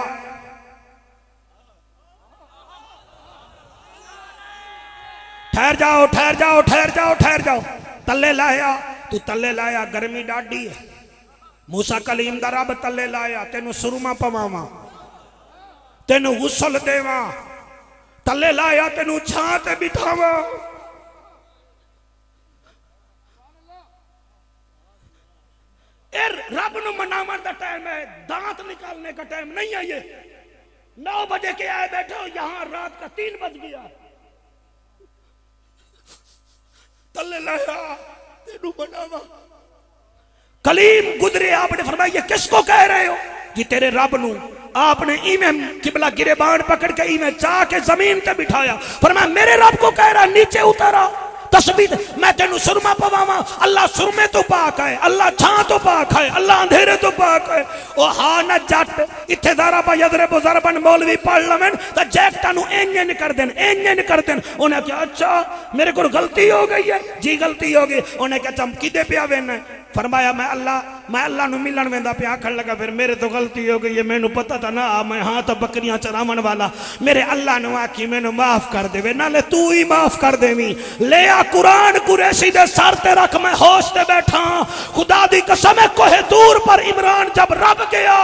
ठहर जाओ ठहर जाओ ठहर जाओ ठहर जाओ, तले लाया। तू तले लाया, गर्मी डाडी है। मूसा कलीम दा रब तले लाया, तेनू सुरमा पवावा, तेनू गुसल देवा, तले लाया तेनू छां ते बिठावा। रब नू मनावन दा टाइम है, दांत निकालने का टाइम नहीं है। ये 9 बजे के आए बैठे हो, यहां रात का 3 बज गया। तले लाया तेनू मनावा। कलीम गुजरे, आपने फरमाया किसको कह रहे हो? जी तेरे रब नू। आपने इमें किबला गिरेबान पकड़ के इमें चाह के जमीन पे बिठाया। फरमाया मेरे रब को कह रहा, नीचे उतारा तस्बीह, मैं तेनू सुरमा पवावा। अल्लाह सुरमे तो पाक है, अल्लाह छां तो पाक है, अल्लाह अंधेरे तो पाक है। ओ हा ना जट इत्थे ज़रा बा यदरे बुज़रबन मौलवी पढ़ लवें तो जैकटा नू इंजन कर देन, इंजन कर देन। उन्हें क्या अच्छा मेरे को गलती हो गई है? जी गलती हो गई। उन्हें क्या चमकीदे पिया वेना? फरमाया मैं अल्लाह नू मिलन वेंदा पे। आखन लगा फिर मेरे तो गलती हो गई है, मैनू पता था ना, मैं हाँ तो बकरियां चरावन वाला। मेरे अल्लाह नू आखी मैनू माफ कर देवे, नाले तू ही माफ कर देवी। ले आ कुरान कुरैशी दे सर ते रख, मैं होश ते बैठा। खुदा दी कसम है कोहे तूर पर इमरान जब रब गया,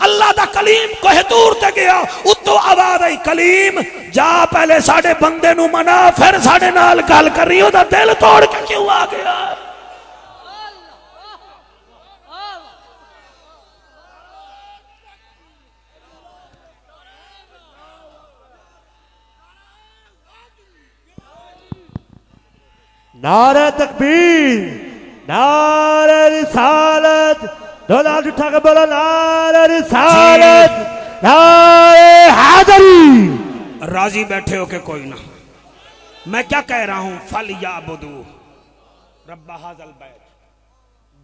अल्लाह दा कलीम कोहे तूर ते गया, उत्तो आवाज आई कलीम जा पहले साडे बंदे नू मना, फिर साडे नाल गल करी। ओदा दिल तोड़ के क्यों आ गया? नारे तकबीर, नारे रिसालत, दो लाख उठा के बोलो नारे रिसालत, नारे हैदरी। राजी बैठे हो के कोई ना? मैं क्या कह रहा हूं? फल याबुदू रब्बा हाज़ल बैत।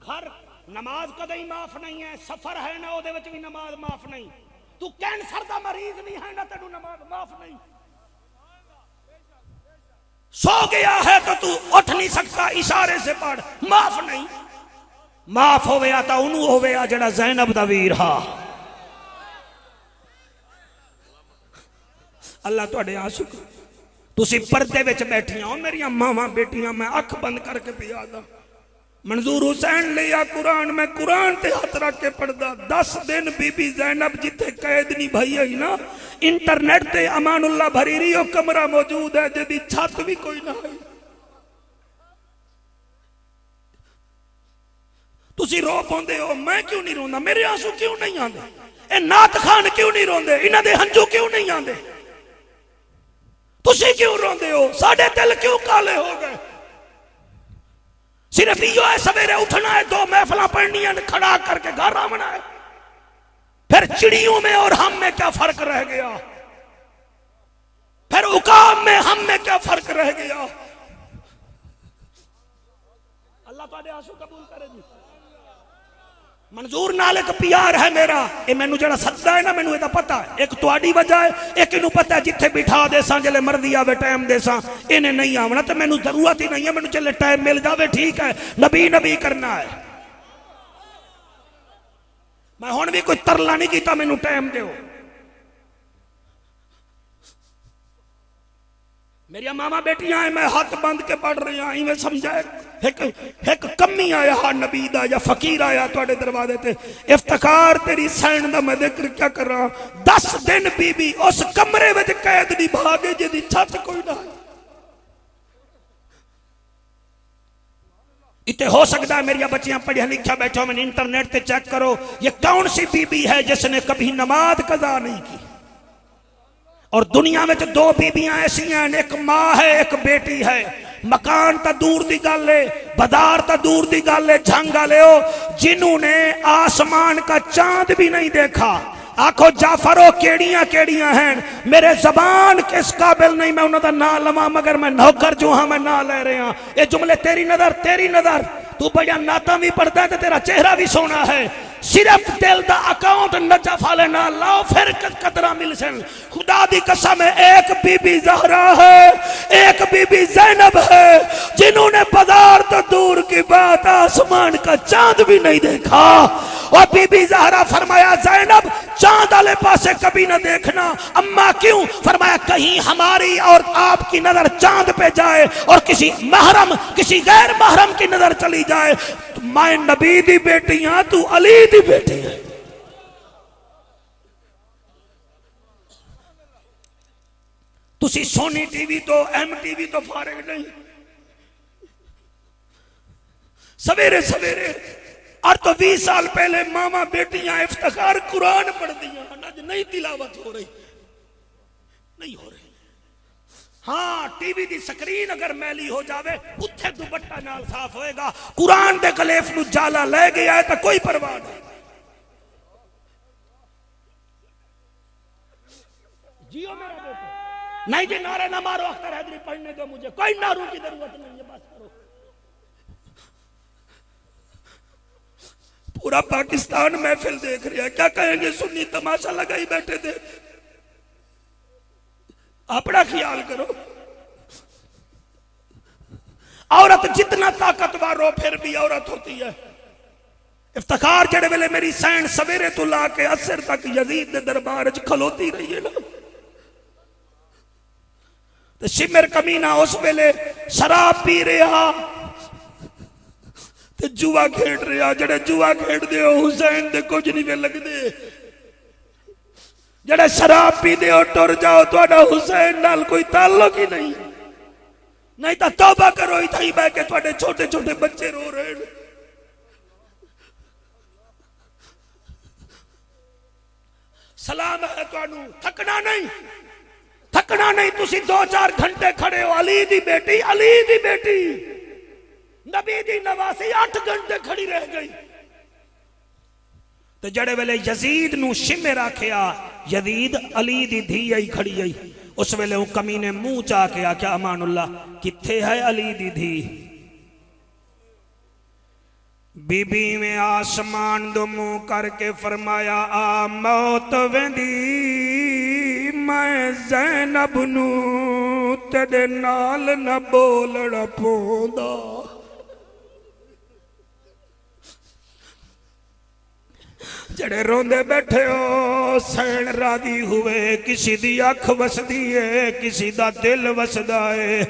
घर नमाज कदई माफ नहीं है, सफर है ना ओदे विच भी नमाज माफ नहीं। तू कैंसर दा मरीज नहीं है ना, तेनू नमाज माफ नहीं। सो गया है तो तू उठ नहीं सकता, इशारे से पढ़, माफ नहीं। माफ हो गया तो उन्होंने हो गया जड़ा ज़ैनब दा वीर हा। अल्लाह तुहाडे आंसू तुसी पर्दे विच बैठियां हो मेरियां मावां बेटियां, मैं अख बंद करके पिया दा। मंजूर हुसैन लिया कुरान, मैं कुरान ते हाथ रख के पढ़दा। 10 दिन बीबी ज़ैनब जिथे कैद नहीं भई है ना, इंटरनेट ते अमानुल्लाह भरीरी ओ कमरा मौजूद है जिहदी छत भी कोई ना है। तुसी रो पाउंदे हो, मैं क्यों नहीं रोंदा? मेरे आंसू क्यों नहीं आंदे? ए नात खान क्यों नहीं रोंदे? इन्हां दे हंझू क्यों नहीं आंदे? तुसी क्यों रोंदे हो? साडे दिल क्यों काले हो गए? सिर्फ यो है सवेरे उठना है, 2 महफिल पढ़नी है, खड़ा करके घर आना है। फिर चिड़ियों में और हम में क्या फर्क रह गया? फिर उकाम में हम में क्या फर्क रह गया? अल्लाह तुहाडे आंसू कबूल करे जी। मंजूर नाल एक प्यार है मेरा, ये मैनू जड़ा सद्दा है ना, मैनू ये पता है। एक तुहाडी वजह है, एक इनू पता है जिथे बिठा देसा जले मर्जी आवे टाइम देसा, इन्हें नहीं आवना तो मैनू जरूरत ही नहीं है। मैनू चले टाइम मिल जावे ठीक है, नबी नबी करना है। मैं हुण भी कोई तरला नहीं कीता, मैनू टाइम दो। मेरिया मामा बेटियां हैं, मैं हाथ बंद के पढ़ रही हूं। इवें समझा एक कमी आया हा नबी दा या फकीर आया तुहाडे दरवाजे ते, इफ्तिखार तेरी सैन दा मैं जिक्र क्या कर रहा। 10 दिन बीबी उस कमरे विच कैद दी भागे जिहदी छत कोई ना। इतने हो सकता है मेरिया बच्चियां पढ़िया लिखा बैठो, मैंने इंटरनेट पे चेक करो ये कौन सी बीबी है जिसने कभी नमाज कज़ा नहीं की। और दुनिया में तो 2 बीबियां ऐसी हैं, एक माँ है एक बेटी है। मकान तो दूर दी गल है, बाजार तो दूर दी गल है, झंगा ले जिन्होंने आसमान का चांद भी नहीं देखा। आखो जाफरो केड़ियां केड़ियां हैं, मेरे जबान किस काबिल नहीं मैं उन्होंने ना लवा, मगर मैं नौकर जो हाँ मैं ना ले रहे हैं। ये जुमले तेरी नजर तू बढ़िया नाता भी पढ़ता है तो तेरा चेहरा भी सोना है। सिर्फ दिल दा अकाउंट नजफ वाले ना लाओ फिर कदरा मिल सन। खुदा दी कसम है, एक बीबी ज़हरा है, एक बीबी ज़ैनब है, जिन्होंने बाजार तो दूर की बात आसमान का चांद भी नहीं देखा। और बीबी ज़हरा फरमाया, ज़ैनब चांद वाले पासे कभी ना देखना। अम्मा क्यों? फरमाया कहीं हमारी और आपकी नजर चांद पे जाए और किसी महरम किसी गैर महरम की नजर चली जाए। मैं नबी दी बेटी हां, तू अली दी बेटी है। तुसी सोनी टीवी तो MTV तो फारिग नहीं। सवेरे सवेरे और तो 20 साल पहले मामा बेटियां इफ्तिखार कुरान पढ़ दिया, नहीं तिलावत हो रही, नहीं हो रही। हाँ, टीवी दी स्क्रीन अगर मैली हो जावे उत्थे दुपट्टा नाल साफ होएगा। कुरान दे गलेफ नु जाला ले गया है तो कोई परवाह नहीं। जियो मेरा बेटा, नहीं जी नारे ना मारो, अख्तर हैदरी पढ़ने दो मुझे, कोई नारों की जरूरत नहीं है, बस करो। पूरा पाकिस्तान महफिल देख रहा है, क्या कहेंगे सुन्नी तमाशा लगाई बैठे थे। अपना ख्याल करो। औरत जितना ताकतवर हो फिर भी औरत होती है। इफ्तिखार जेड़े वेले मेरी सैन सवेरे तो ला के असर तक यजीद दे दरबार च खलोती रही है ना, तो शिमर कमीना उस वेले शराब पी रहा ते जुआ खेड रहा। जेड़े जुआ खेडते हो हुसैन दे कुछ नहीं वे लगते, जेड़े शराब पीते हो टुर जाओ, तुहाडा हुसैन नाल कोई ताल्लुक ही नहीं। नहीं तो तौबा करो, इत्थे ही बैठ के तुहाडे छोटे छोटे बच्चे रो रहे हैं। सलाम है तुहानू, थकना नहीं, थकना नहीं। तुसी 2-4 घंटे खड़े हो, अली दी बेटी, अली दी बेटी, नबी दी नवासी 8 घंटे खड़ी रह गई। तो जड़े वेले यजीद नू शिमर आखिया, यजीद अली दी धी आई खड़ी आई, उस वेले वो कमीने मुंह चा के आख्या, अमानुल्लाह किथे है अली दी धी? बीबी में आसमान दो मुंह करके फरमाया, आ मौत वेंदी मैं ज़ैनब नू तेरे नाल न बोलना पौंदा। जड़े रोंदे बैठे हो सैन राजी हुए, किसी दी अख वसदी है, किसी दा दिल वसदा है।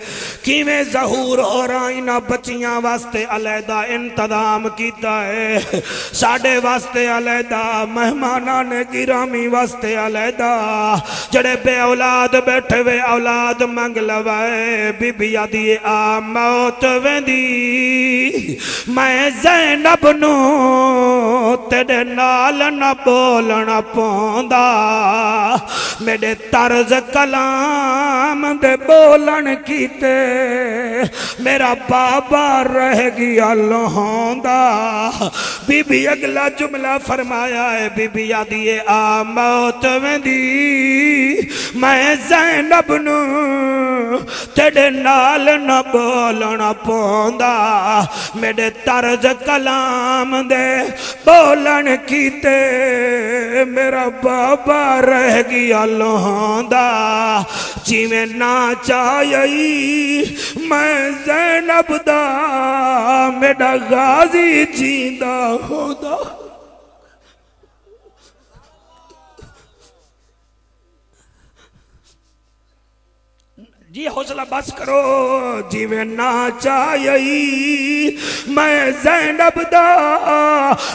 किवें ज़हूर हो रहा इन्हां बच्चियां वास्ते अलैदा इंतजाम कीता है, साडे वास्ते अलैदा, मेहमानां ने गिरामी वास्ते अलैदा। जड़े बे औलाद बैठे वे औलाद मंग लवाए। बीबी आदी आ मौत वेंदी मैं ज़ैनब नू तेरे नाल न बोलना पौंदा। मेरे तर्ज कलाम दे बोलन कीते मेरा बाबा रह गया लहोंदा। बीबी अगला जुमला फरमाया है, बीबी आदी आ मौत वेंदी मैं ज़ैनब नू तेरे नाल न बोलना पौंदा। मेरे तर्ज कलाम दे बोलन कीते मेरा बाबा रह गया लहोंदा। जिवें ना चाही मैं ज़ैनब दा मेरा गाजी जींदा होंदा। जी हौसला बस करो। जिवें ना चाही मैं ज़ैनब दा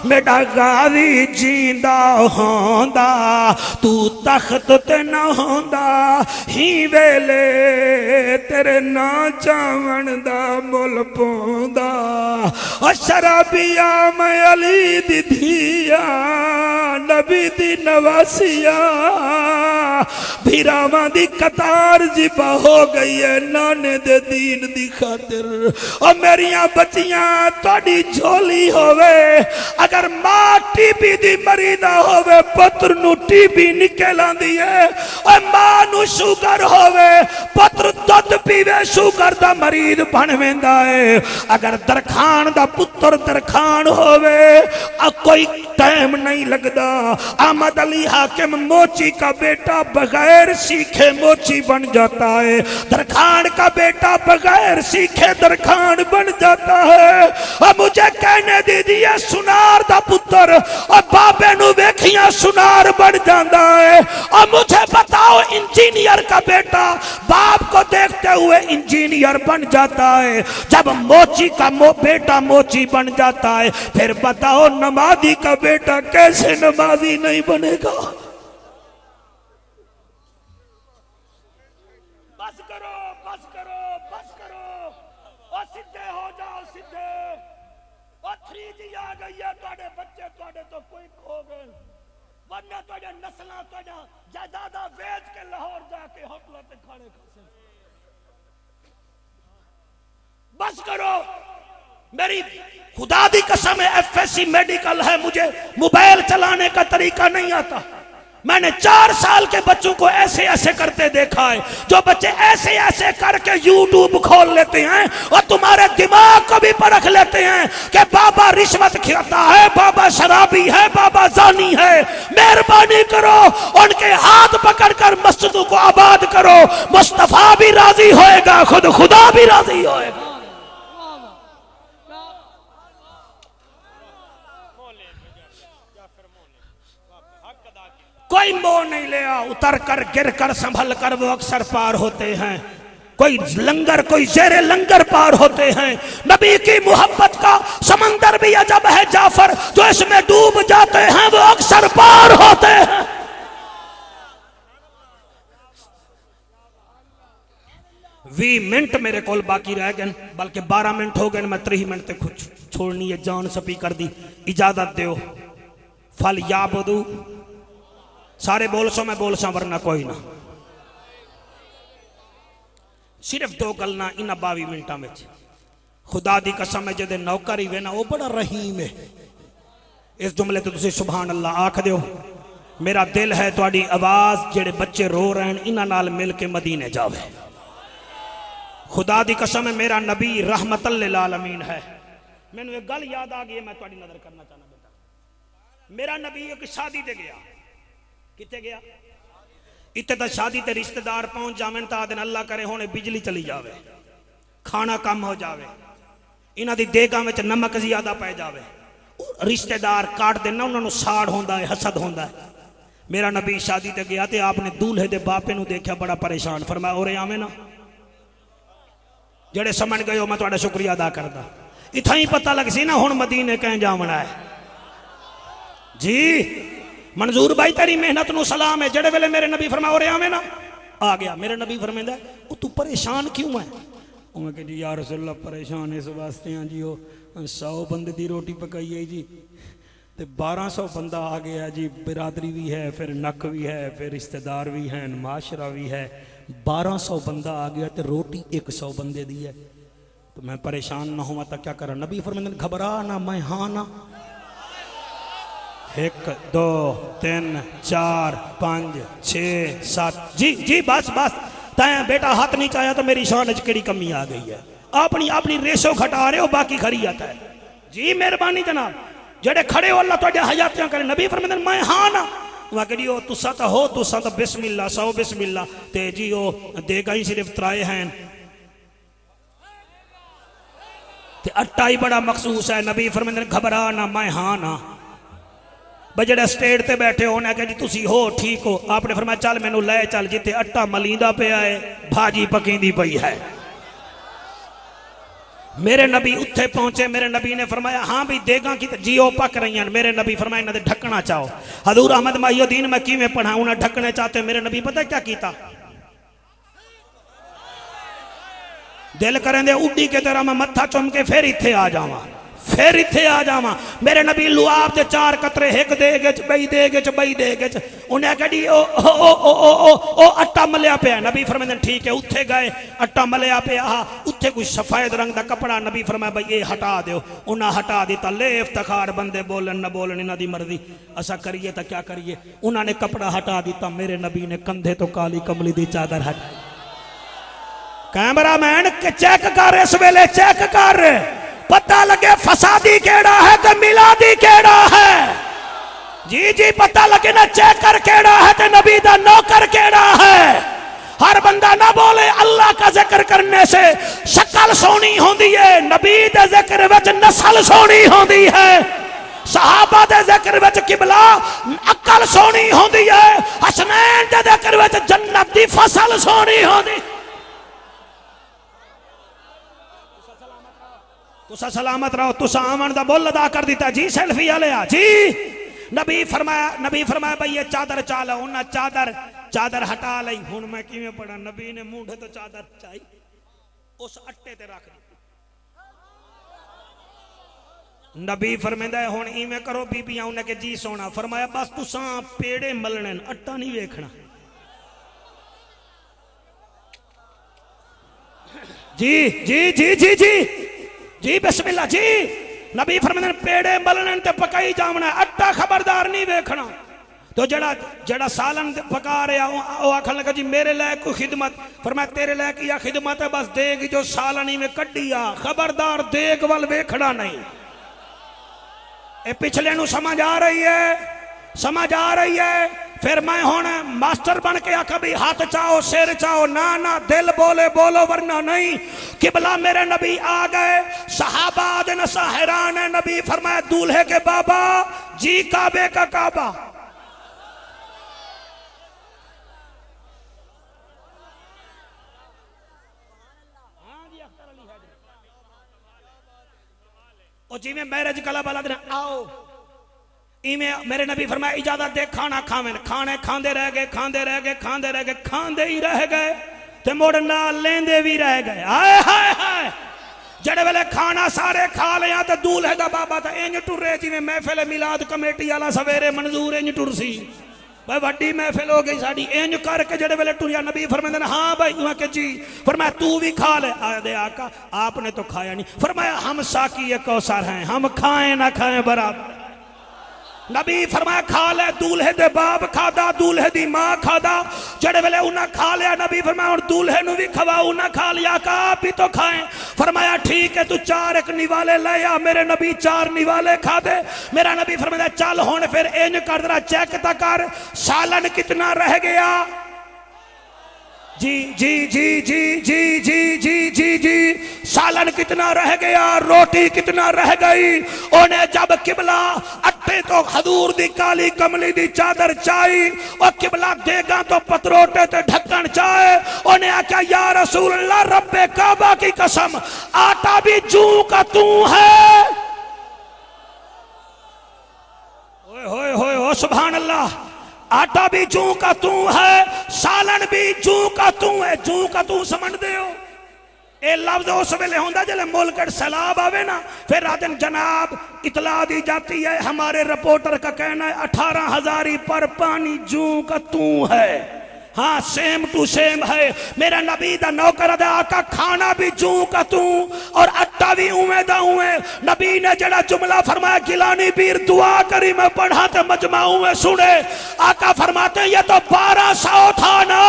मेरा गाजी जींदा होंदा। तू तख्त ते ना होंदा ही वेले तेरे ना चावण दा मुल पौंदा। और शराबिया मैं अली दी धिया नबी दी नवासिया भीरावां दी कतार जिबा हो गई है नाने दे दीन दी खातिर। और मेरिया बच्चियां तोड़ी झोली होवे, अगर मां टीबी दी मरीदा होवे पुत्र नु टीबी निकल आंदी है। और मां नु शुगर होवे पुत्र दुध पीवे शुगर दा मरीज बन वेंदा है। अगर दरखान दा पुत्र दरखान होवे कोई टाइम नहीं लगता। अहमद अली हाकिम मोची का बेटा बगैर सीखे मोची बन जाता है, दरखान का बेटा बगैर सीखे दरखान बन जाता है। और मुझे कहने दीजिए सुनार दा पुत्र और बाबे नु वेखिया सुनार बन जाता है। और मुझे बताओ इंजीनियर का बेटा बाप को देखते हुए इंजीनियर बन जाता है। जब मोची का बेटा मोची बन जाता है फिर बताओ नमाजी का बेटा कैसे नमाजी नहीं बनेगा। बस करो बस करो बस करो और सीधे हो जाओ सीधे। और 3G आ गई है, ਤੁਹਾਡੇ बच्चे ਤੁਹਾਡੇ तो कोई खो गए, वरना ਤੁਹਾਡੇ नस्लां ਤੁਹਾਡਾ जायदादा बेच के लाहौर जाके होटलों पे खाने खासे। बस करो, मेरी खुदा दी कसम है FSC मेडिकल है, मुझे मोबाइल चलाने का तरीका नहीं आता। मैंने 4 साल के बच्चों को ऐसे ऐसे करते देखा है, जो बच्चे ऐसे ऐसे करके YouTube खोल लेते हैं और तुम्हारे दिमाग को भी परख लेते हैं कि बाबा रिश्वत खाता है, बाबा शराबी है, बाबा जानी है। मेहरबानी करो उनके हाथ पकड़कर मस्जिदों को आबाद करो, मुस्तफा भी राजी होएगा, खुद खुदा भी राजी होएगा। कोई मोह नहीं लिया, उतर कर गिर कर संभल कर वो अक्सर पार होते हैं। कोई लंगर कोई जेरे लंगर पार होते हैं। नबी की मोहब्बत का समंदर भी अजब है जाफर, जो इसमें डूब जाते हैं वो अक्सर पार होते हैं। 20 मिनट मेरे को बाकी रह गए, बल्कि 12 मिनट हो गए, मैं 30 मिनट तक कुछ छोड़नी है जान सपी कर दी। इजाजत दो। फल याबुदू सारे बोल सो, मैं बोल सा वरना कोई ना। सिर्फ 2 गलना इन 22 मिनटा में। खुदा दी कसम है जदे नौकर ही वे ना वो बड़ा रहीम है। इस जुमले तो तुसी सुभान अल्लाह आख दो। मेरा दिल है तुहाडी आवाज जेड़े बच्चे रो रहे हैं इन्हां नाल मिल के मदीने जावे। खुदा दी कसम है मेरा नबी रहमतल लिल आलमीन है। मैनू एक गल याद आ गई है, मैं तुहाडी नजर करना चाहना बेटा। मेरा नबी एक शादी ते गया, कितने गया? इतने तो शादी ते रिश्तेदार पहुंच जावे तो आदन अल्लाह करे होने बिजली चली जावे, खाना कम हो जावे, इन्हां दी देगां विच नमक ज्यादा पै जावे, रिश्तेदार काट देना, उन्होंने साड़ होंदा है, हसद होंदा है। मेरा नबी शादी ते गया ते आपने दूल्हे दे बापे नूं देखा बड़ा परेशान, फरमाया ओरे आवे ना। जेड़े समझ गए हो मैं तुहाडा शुक्रिया अदा करदा। इत्थां ही पता लग सी ना हुण मदीने कहीं जावना है जी। मंजूर भाई तेरी मेहनत नु सलाम है। जेड़े वेले मेरे नबी फरमाया ओरे आवे ना, आ गया। मेरे नबी फरमांदा ओ तू परेशान क्यों है? उन्हें कहा जी या रसूलल्लाह परेशान इस वास्ते हैं जी, वो 100 बंदे दी रोटी पकाई है जी, तो 1200 बंदा आ गया जी, बिरादरी भी है, फिर नक भी है, फिर रिश्तेदार भी हैं, माशरा भी है, 1200 बंदा आ गया तो रोटी 100 बंदे दी है, तो मैं परेशान ना हुआ तो क्या करा? नबी फरमाते घबरा ना, मैं हाँ ना। 1 2 3 4 5 6 7 जी जी बस बस। तैं बेटा हाथ नहीं चाया तो मेरी शान केड़ी कमी आ गई है। अपनी अपनी रेशो घटा रहे हो, बाकी खरी आता है जी। मेहरबानी जनाब, जेड़े खड़े हो अल्लाह तुहाडे हयातियां करे। नबी फरमाते मैं हाँ ना। वहां कही ओ तुसा तो हो, तुसा तो बिस्मिल्लाह 100 बिस्मिल्लाह ते जी ओ देगा ही सिर्फ 3 हैं ते अट्टा ही बड़ा मखसूस है। नबी फरमाते घबरा ना, मैं हाँ ना। बजड़े स्टेट ते बैठे हो उन्हें कहा जी तुसी हो ठीक हो। आपने फरमाया चल मैनू ले चल जिथे अट्टा मलींदा पिया है, भाजी पकींदी पई है। मेरे नबी उत्थे पहुंचे, मेरे नबी ने फरमाया हाँ भी देगा कि जी ओ पक रही हैं। मेरे नबी फरमाया इन्हें ढकना चाहो। हजूर अहमद माहिउद्दीन मैं किवें पढ़ा, उन्हें ढकने चाहते। मेरे नबी पता क्या कीता? दिल करें दे उड्डी के तरह मैं मत्था चुम के फिर इत्थे आ जावा, फिर इत्थे आ जावा। मेरे नबी लुआब दे 4 कतरे एक देगे च बई देगे च बई देगे च उन्हें कही ओ आटा मलिया पिया। नबी फरमाते ठीक है, उत्थे गए आटा मलिया पिया, उत्थे कोई सफेद रंग का कपड़ा, नबी फरमाया भाई ये हटा दो, उन्हें हटा दिता। ले इफ्तिखार बंदे बोलन न बोलन इन्हां दी मर्जी, असा करिए तो क्या करिए। उन्होंने कपड़ा हटा दिता, मेरे नबी ने कंधे तो काली कमली दी चादर हटाई। कैमरामैन के चेक कर, इस वेले चेक कर, पता लगे फसादी केड़ा है तो मिलादी केड़ा है। जी जी पता लगे ना चेकर केड़ा है तो नबी दा नौकर केड़ा है। हर बंदा ना बोले अल्लाह का जिक्र करने से शक्ल सोनी होंदी है, नबी दे जिक्र विच नस्ल सोनी होंदी है, सहाबा दे जिक्र विच किबला अकल सोनी होंदी है, हसनैन दे जिक्र विच जन्नत दी फसल सोनी होंदी। तुसा सलामत रहो, तुसा आमन दा मुल अदा कर दिता जी। सेल्फी वाले आ जी। नबी फरमाया भाई ये चादर चा लो, उन्हें चादर हटा ली। हुण मैं किवें पढ़ा, नबी ने मूंढे तो चादर चाई उस अट्टे ते रख दी। नबी फरमांदा है हुण इवें करो बीबियां, उन्हें के जी सोना। फरमाया बस तुसा पेड़े मलने, अट्टा नहीं वेखना। जी जी जी जी जी जी बिस्मिल्लाह जी। नबी फरमाते पेड़े मलने ते पकाई जावना, अट्टा खबरदार नहीं वेखना। तो जड़ा सालन पका रहा वो आखन लगा जी मेरे लायक कोई खिदमत। फरमाया तेरे लायक या खिदमत है, बस देग जो सालनी में कड्डी आ, खबरदार देग वाल वेखना नहीं। ए पिछले नू समझ आ रही है, समझ आ रही है। फिर मैं हुण मास्टर बन के आखा भी हाथ चाहो सिर चाहो, ना ना दिल बोले बोलो वरना नहीं। किबला मेरे नबी आ गए, सहाबा दिन हैरान है। नबी फरमाया दूल्हे के बाबा जी काबे का काबा। और जिमें मैरिज कला वाला दिन आओ इवें मेरे नबी फरमाया इजाजत दे खाना खावें। खाने खांदे रह गए, खांदे रह गए, खांदे रह गए, खांदे ही रह गए ते मुड़ नाल लेंदे भी रह गए। हाय हाय हाय, जड़े वेले खाना सारे खा लिया तो दूल्हे दा बाबा तो इंज टुरे जिवें महफिल मिलाद कमेटी वाला सवेरे मंजूर इंज टुरसी। भाई वड्डी महफिल हो गई साड़ी, इंज करके जड़े वेले टुरिया। नबी फरमाते हैं हाँ भाई वहां के जी। फरमाया तू भी खा ले। आदे आका आपने तो खाया नहीं। फरमाया हम साकी कौसर हैं, हम खाएं ना खाएं बराबर। नबी फरमाया खा ले। दूल्हे दे बाप खादा, दूल्हे दी मां खादा। जड़े वेले उन्हें खा लिया, नबी फरमाया और दूल्हे नु भी खवाओ। उन्हें खा लिया, का आप भी तो खाएं। फरमाया ठीक है तू 4 एक निवाले ले आ। मेरे नबी 4 निवाले खा दे। मेरा नबी फरमाया चल हुण फिर इंज कर जरा चेक ता कर सालन कितना रह गया। जी जी जी जी जी जी जी जी जी सालन कितना रह गया, रोटी कितना रह गई। उन्हें जब किबला अट्टे तो हजूर दी काली कमली दी चादर चाई और किबला देगा तो पतरोटे ते ढक्कन चाहे। उन्हें आख्या या रसूल अल्लाह रब्बे काबा की कसम आटा भी जू का तू है। ओए होए होए हो सुभान अल्लाह। आटा भी जू का तू है, सालन भी जू का तू है। जू का तू समझ दे हो ए लफ्ज उस वेले होंदा जले मुल्क सैलाब आवे ना, फिर रातन जनाब इतला दी जाती है हमारे रिपोर्टर का कहना है 18,000 पर पानी जू का तू है। हाँ सेम टू सेम है। मेरा नबी दा नौकर दा आका खाना भी जू का तू और अट्टा भी उवें दा उवें। नबी ने जड़ा जुमला फरमाया गिलानी पीर दुआ करी मैं पढ़ा ते मजमाऊ में सुने। आका फरमाते ये तो 1200 था ना,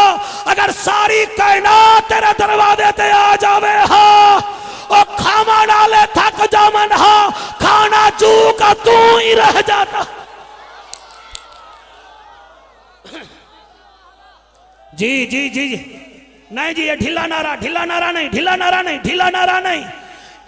अगर सारी कायनात तेरे दरवाजे ते आ जावे हाँ और खामा डाले थक जावन हाँ, खाना जू का तू ही रह जाता। जी जी जी जी नहीं जी ये ढीला नारा नहीं, ढीला नारा नहीं, ढीला नारा नहीं।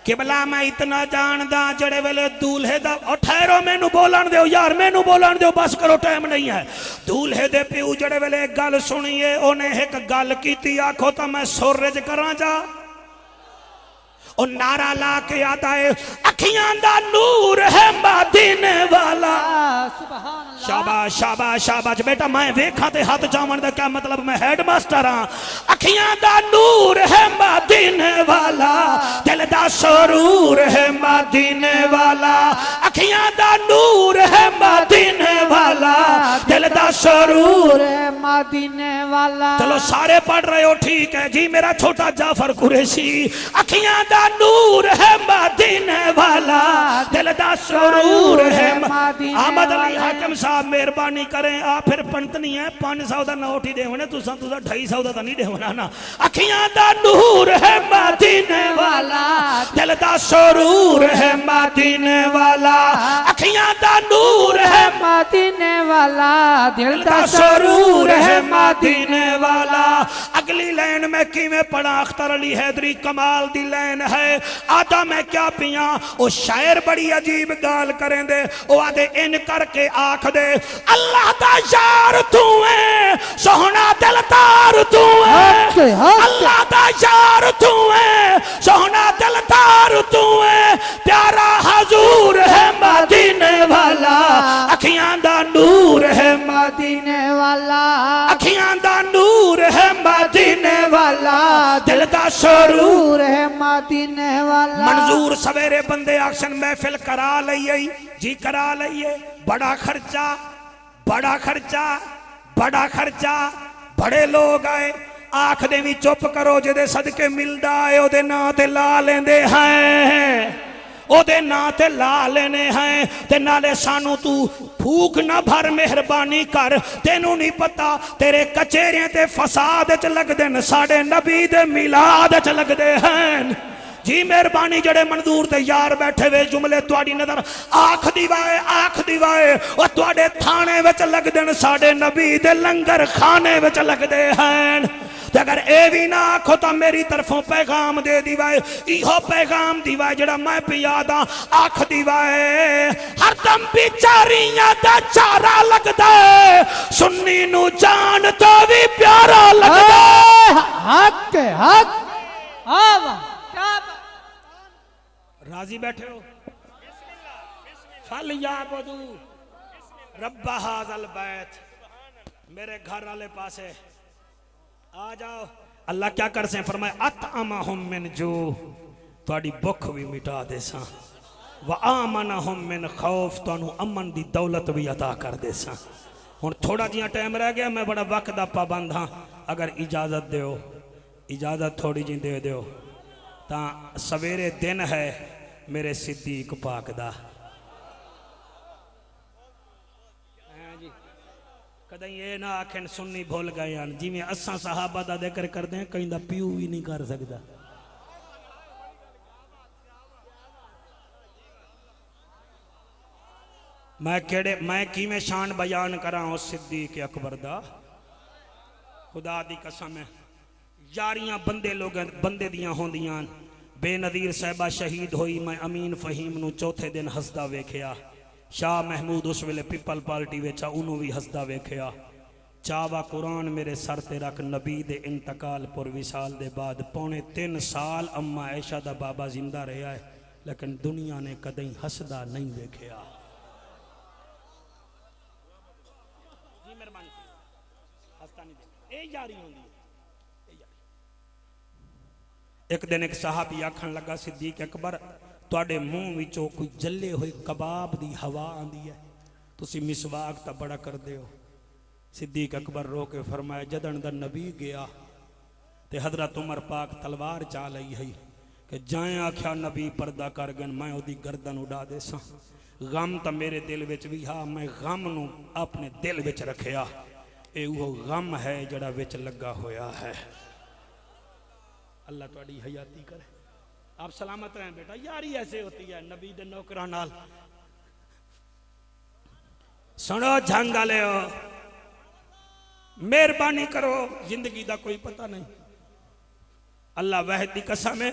किबला मैं इतना जानदा जड़े वेले दूल्हे दा और ठहरो मैनू बोलन दो यार, मैनू बोलन दो बस करो टाइम नहीं है। दूल्हे दे प्यू जड़े वेले गल सुनिए उन्हें एक गल कीती आखो तो मैं सुर च करा जा। और नारा ला के आता है अखियां दा नूर है मदीने वाला। सुभान अल्लाह। शाबाश शाबाश शाबाश बेटा, मैं वेखा ते हाथ जावन दा क्या मतलब, मैं हेडमास्टर हां। अखियां दा नूर है मदीने वाला, दिल दा सुरूर है मदीने वाला। अखियां दा नूर है मदीने वाला, दिल दा सुरूर है मदीने वाला। चलो सारे पढ़ रहे हो, ठीक है जी। मेरा छोटा जाफर कुरैशी, अखियां दा नूर है मदीने वाला, दिल दा सुरूर है मदीने अहमद अली वाला। हाकिम साहब मेहरबानी करें, आप फिर पंत नहीं है 500 का नोट ही देवने, तुसा 250 का नहीं देवना ना। अखियां दा नूर है मदीने वाला, दिल दा सुरूर है मदीने वाला। अखियां दा नूर है मदीने वाला, दिल दा दा सुरूर है मदीने वाला। अगली लाइन में किवें पढ़ा, अख्तर अली हैदरी कमाल दी लाइन है। आदा मैं क्या पिया, ओ शायर बड़ी अजीब गाल करें दे, ओ आदे इन करके आख दे अल्लाह दा यार तू है, सोहना दिलदार तू है। अल्लाह दा यार तू है, सोहना दिलदार तू है, प्यारा हजूर है मदीने वाला। अखियां दा नूर है मदीने वाला, अखियां दा नूर है मदीने वाला, दिल दा सुरूर है मदीने वाला। मंजूर सवेरे बंदे आक्शन महफिल करा लईए जी, करा लईए। बड़ा खर्चा बड़ा खर्चा बड़ा खर्चा, बड़े लोग आए, आख दे भी चुप करो, जिदे सदके मिलदा है ओदे नां ते ला लेंदे हैं, ओदे नां ते ला लेने हैं। ते नाले सानू तू फूक ना भर, मेहरबानी कर, तेनू नहीं पता तेरे कचेरियां ते फसाद च लगदे न, साडे नबी दे मिलाद च लगदे हैं जी। मेहरबानी जड़े मंजूर ते यार बैठे वे जुमले तुहाडी नजर आख दिवाए और तुहाडे थाने विच लगदे न, साडे नबी दे लंगर खाने विच लगदे हैं। ते अगर ए भी ना आखो तो मेरी तरफों पैगाम दे दिवाए, इहो पैगाम दिवाए जड़ा मैं पिया दा। आख दिवाए हरदम बिचारियां दा चारा लगदा, सुन्नी नू जान तो भी प्यारा लगदा। हक हक राजी बैठे हो? फल याबुदू रब्बा हाज़ल बैत, मेरे घर वाले पासे आ जाओ। अल्लाह क्या कर से फरमाए अतअमहुम मिन जू, तुहाडी भुख भी मिटा दे सा, व आमनहुम मिन खौफ, तुहानू अमन दी दौलत भी अता कर दे सा। हुण थोड़ा जिहा टाइम रह गया, मैं बड़ा वक्त दा पाबंद हां, अगर इजाजत दिओ, इजाजत थोड़ी जी दे दिओ तां सवेरे दिन है मेरे सिद्दीक पाक दा। कदे ये ना आखन सुन्नी भूल गए हैं, जिवें असां सहाबा दा जिक्र करदे हैं, कहीं दा प्यू भी नहीं कर सकदा। मैं किवें शान बयान करा उस सिद्दीक अकबर दा, खुदा दी कसम है। यारियां बंदे दियां होंदियां। बेनज़ीर साहिबा शहीद होई, मैं अमीन फहीम नू चौथे दिन हसदा वेखिया। शाह महमूद उस वेले पीपल पार्टी वेचा, उन्होंने भी हसदा वेखिया। चावा कुरान मेरे सर ते रख, नबी दे इंतकाल पुर विसाल दे बाद पौने 3 साल अम्मा ऐशा दा बाबा जिंदा रहा है, लेकिन दुनिया ने कदई हसदा नहीं वेखिया। जी मेहरबानी हसदा नहीं दे, ए यारी होंदी है। एक दिन एक साहबी आखन लगा सिद्दीक अकबर, तुहाडे मुंह विचों कोई जले हुए कबाब दी हवा आंदी है, तुसी मिसवाक तां बड़ा करदे हो। सिद्दीक अकबर रो के फरमाया, जदन दा नबी गया ते हजरत उमर पाक तलवार चा लई है कि जाए आख्या नबी पर्दा कर गन, मैं ओदी गर्दन उड़ा दे सा। गम तां मेरे दिल विच भी हा, मैं गम नू अपने दिल विच रखिया। ये वो गम है जड़ा विच लगा होया है। अल्लाह तुहाडी हयाती करे, आप सलामत रहें बेटा। यारी ऐसे होती है नबी दे नौकरां नाल। सुनो झंग वाले हो, मेहरबानी करो, जिंदगी दा कोई पता नहीं। अल्लाह वाहिद दी कसम है,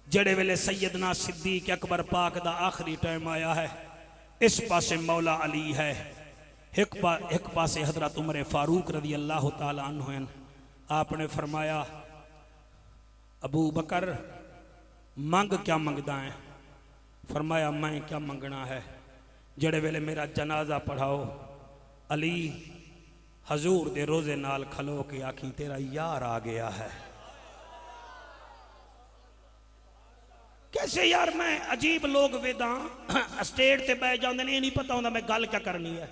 जड़े वेले सैयदना सिद्दीक अकबर पाक दा आखिरी टाइम आया है, इस पासे मौला अली है, एक पासे हजरत उमर फारूक रज़ी अल्लाह तआला अन्हु हैं। आपने फरमाया, अबू बकर मंग क्या मंगदा है? फरमाया मैं क्या मंगना है, जड़े वेले मेरा जनाजा पढ़ाओ अली हजूर दे रोजे नाल खलो के आखी तेरा यार आ गया है। कैसे यार, मैं अजीब लोग वेदा स्टेट ते बह जाते हैं, नहीं पता होंदा मैं गल क्या करनी है।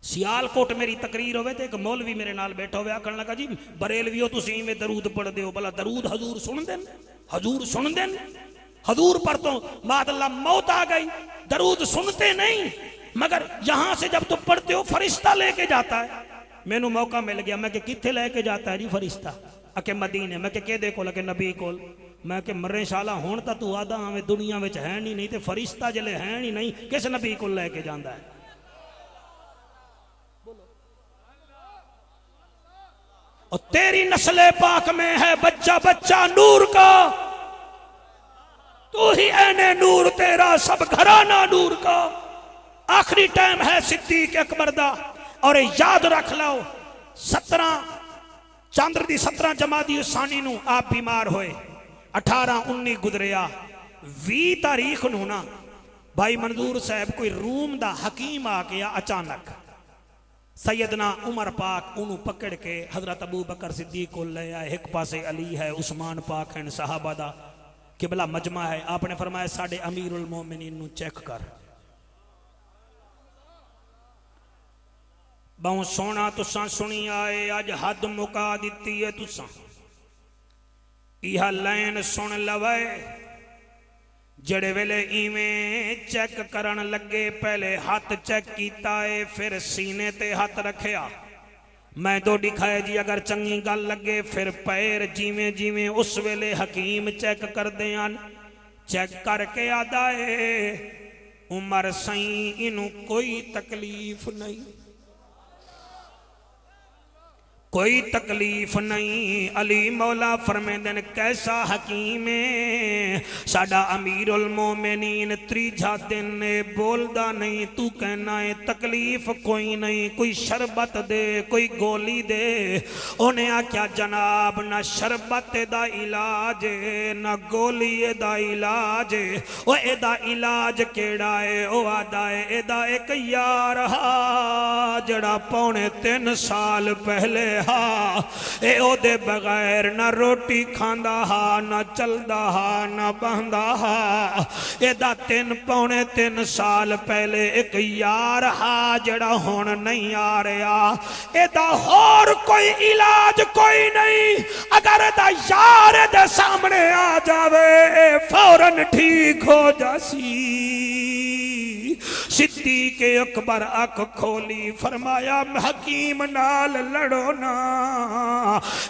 सियालकोट मेरी तकरीर होवे ते एक मौलवी मेरे नाल बैठा होवे, आखन लगा जी बरेलवियो तुसीं इवें दरूद पढ़दे हो, भला दरूद हजूर सुन देन? हजूर सुन देन? हजूर पर तो मादल्ला मौत आ गई, दरूद सुनते नहीं, मगर यहां से जब तुम पढ़ते हो फरिश्ता लेके जाता है। मैनू मौका मिल गया, मैं किथे लेके जाता है जी फरिश्ता? अके मदीने। मैं केदे कोल? अके नबी कोल। मैं के मरे शाला हुण तां तू आदा आवे दुनिया विच है नहीं ते फरिश्ता जले है नहीं, किस नबी कोल लेके जांदा है? और तेरी नस्ले पाक में है बच्चा बच्चा नूर का, तू ही ऐने नूर तेरा सब घराना नूर का। आखिरी टाइम है सिद्दीक अकबर दा, और याद रख लो 17 चंद्र दी 17 जमादी सानी नू आप बीमार होए, 18-19 गुजरिया, 20 तारीख नू ना भाई मंजूर साहब कोई रूम दा हकीम आ गया अचानक, सैयदना उमर पाक उन्होंने पकड़ के हजरत अबू बकर सिद्दीक को ले आए। एक पासे अली है, उस्मान पाक है, सहाबा दा किबला मजमा है। आपने फरमाया साडे अमीरुल मोमिनीन नू चेक कर, बहुत सोना तुसा सुनी आए, अज हद मुका दी है तुसा। यह लाइन सुन लवे, जड़े वेले इवें चेक करन लगे, पहले हाथ चेक किया है, फिर सीने ते हाथ रखिया। मैं दो दिखाए जी अगर चंगी गल लगे, फिर पैर जिमें जिमें उस वेले हकीम चेक करते हैं। चेक करके आदा है उमर सही इनू कोई तकलीफ नहीं, कोई तकलीफ नहीं। अली मौला फरमेंदन कैसा हकीम है साडा अमीरुल मोमिनीन, त्रीजा दिन ने बोलदा नहीं, तू कहना है तकलीफ कोई नहीं, कोई शरबत दे, कोई गोली दे। उन्हें आख्या जनाब ना शरबत दा इलाज ना गोली दा इलाज, ओ एदा इलाज केड़ा है? ओ आदा है एदा एक यार हा जड़ा 3.25 साल पहले ए ओदे बगैर ना रोटी खांदा हा, ना चलदा हा, ना बहंदा हा। एदा 3-3.25 साल पहले एक यार हा जड़ा हुण नहीं आ रहा। एदा होर कोई इलाज कोई नहीं, अगर एदा यार दे सामने आ जावे फौरन ठीक हो जासी। सिद्दीक अकबर अख खोली, फरमाया हकीम नाल लड़ो ना,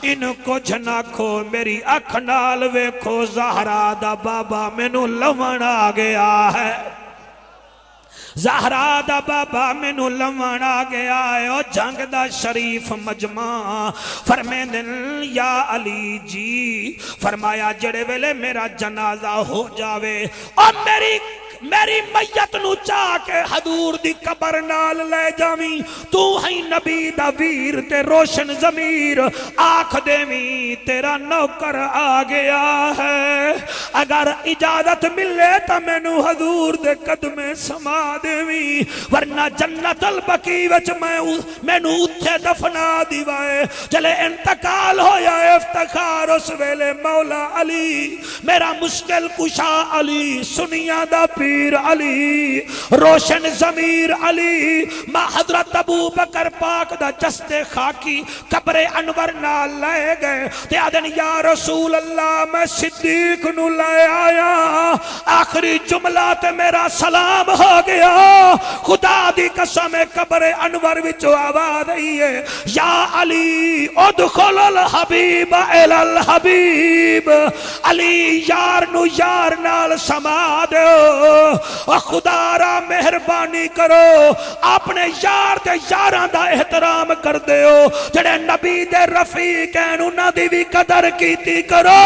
इन कुछ ना खो, मेरी अख नाल वेखो ज़हरा दा बाबा मैनू लवण आ गया है, ज़हरा दा बाबा मैनू लवण आ गया है। ओ जंग दा शरीफ मजमा फरमेंदन या अली जी, फरमाया जड़े वेले मेरा जनाजा हो जावे और मेरी मैयत नू चाह के हजूर दी कबर नाल ले जावी, तू है नबी दा वीर ते रोशन जमीर, आख देवी तेरा नौकर आ गया है। अगर इजाजत मिले तो मैनू हजूर दे कदमे समा देवी, वरना जन्नतल बकी विच मैनू उत्थे दफना दिवाए। जले इंतकाल होया इफ्तिखार उस वेले मौला अली, मेरा मुश्किल कुशा अली, सुनिया दा पीर अली, रोशन जमीर अली, मां हजरत अबू बकर पाक दा जस्ते खाकी कब्रे अनवर नाल ले गए ते आदन या रसूल अल्लाह मैं सिद्दीक नू ले आया, आखिरी जुमला ते मेरा सलाम हो गया। खुदा दी कसम कब्रे अनवर विचों आवाज आई है या अली उदखुल हबीब इलल हबीब, अली यार नू यार नाल समा दो। खुदारा मेहरबानी करो अपने यार दे यारां दा एहतराम कर दियो, जेड़े नबी दे रफीक हैं उन्हां दी भी कदर कीती करो,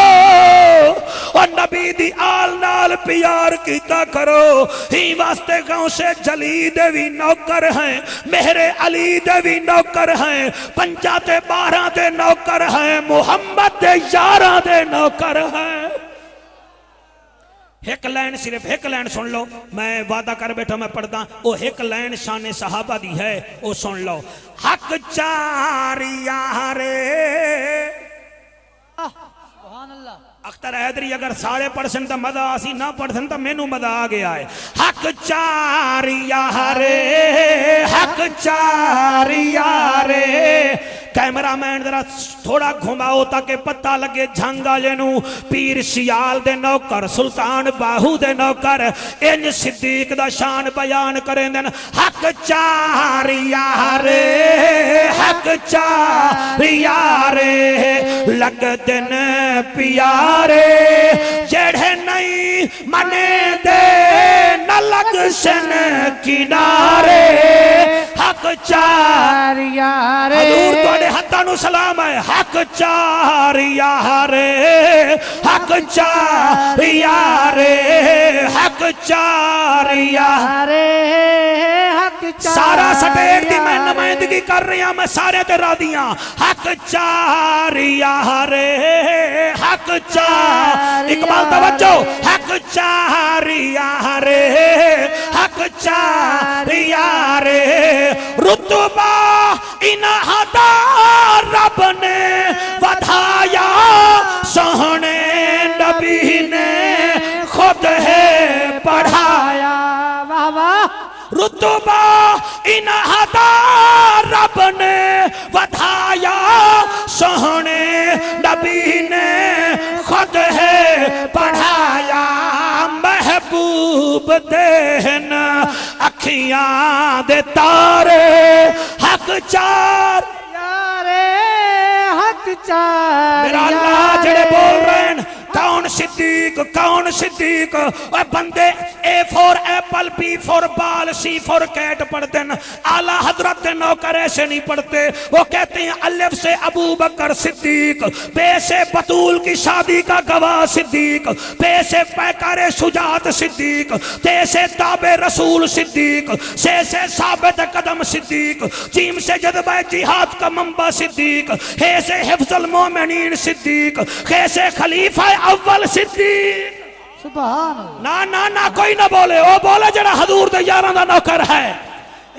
और नबी दी आल नाल प्यार कीता करो। ही वास्ते गौसे जली दे भी नौकर हैं, मेहरे अली दे भी नौकर हैं, 5 ते 12 दे नौकर हैं, मुहम्मद दे यारां दे नौकर हैं। एक लाइन सिर्फ एक लाइन सुन लो, मैं वादा कर बैठा मैं पढ़दा, वो एक लाइन शान सहाबा दी है, वो सुन लो। हक चारिया रे, सुभान अल्लाह। अख्तर हैदरी अगर सारे पढ़सन तो मजा आसी, ना पढ़सन तो मैनू मजा आ गया है। हक चारिया रे, हक चारिया रे। कैमरामैन जरा थोड़ा घुमाओ ताकि पता लगे झंगाले नू। पीर सियाल दे नौकर, सुल्तान बाहू दे नौकर, इंज सिद्दीक दा शान बयान करें दिन। हक चारिया रे, हक चारिया रे, लग दिन प्यारे, जेड़े नहीं मने दे न लग सन किनारे। हक चारिया रे, हजूर तुहाडे हत्थां नू सलाम है। हक चारिया रे, हक चारिया रे, हक चारिया रे, हक चारिया। सारा स्टेट दी मैं नुमाइंदगी कर रहा, मैं सारे ते राजी हां। हक चारिया रे, हक चार, इकबाल तवज्जो। हक चारिया रे, हक चारिया रे, रुतबा इन्हां दा रब ने बढ़ाया, सोहने नबी ने खुद है बढ़ाया। वाह वाह। रुतबा इन्हां दा रब ने बढ़ाया, सोहने नबी ने खुद है बढ़ाया। महबूब देन अखियां दे तारे, हक चार यारे, हक चार। मेरा अल्लाह जेड़े बोल रहे हैं, कौन सिद्दीक, कौन सिद्दीक। और बंदे A for apple, B for ball, C for cat पढ़ते हैं। आला हजरत नौकर ऐसे नहीं पढ़ते, वो कहते हैं अलिफ से अबू बकर सिद्दीक, बे से बतूल की शादी का गवाह सिद्दीक, बे से पैकारे सुजात सिद्दीक, ते से ताबे रसूल सिद्दीक, से साबित कदम सिद्दीक, जीम से जज्बा जिहाद का मंबा सिद्दीक, हे से हिफ्जुल मोमिनीन सिद्दीक, खे से खलीफा अव्वल सिद्दीक। सुभान अल्लाह। ना ना ना कोई ना बोले, वो बोले जरा हजूर दे यारां दा नौकर है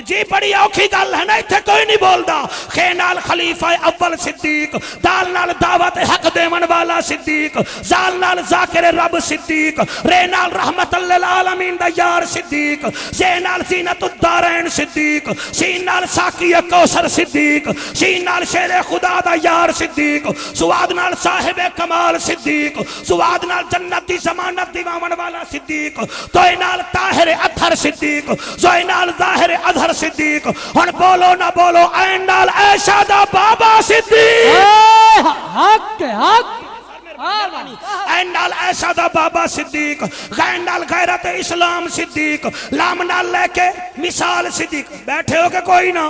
जी। बड़ी औखी गल है ना, इत्थे कोई नहीं बोलदा। खे नाल खलीफा अव्वल सिद्दीक, दाल नाल दावत हक देवन वाला सिद्दीक, जाल नाल जाकिर रब सिद्दीक, रे नाल रहमतुल लिल आलमीन दा यार सिद्दीक, जे नाल ज़ीनतुद दारैन सिद्दीक, सीन नाल साकी कौसर सिद्दीक, सीन नाल शेरे खुदा दा यार सिद्दीक, सुवाद नाल साहिब कमाल सिद्दीक, सुवाद नाल जन्नत दी जमानत दिवावन वाला सिद्दीक, तोय नाल ताहिर अथर सिद्दीक, जोय नाल ज़ाहिर अधर सिद्दीक। हुन बोलो ना बोलो, ऐन नाल ऐशा दा बाबा सिद्दीक। हक हक। ऐन नाल ऐशा दा बाबा सिद्दीक, गैन नाल गैरत इस्लाम सिद्दीक, लाम नाल लेके मिसाल सिद्दीक। बैठे हो के कोई ना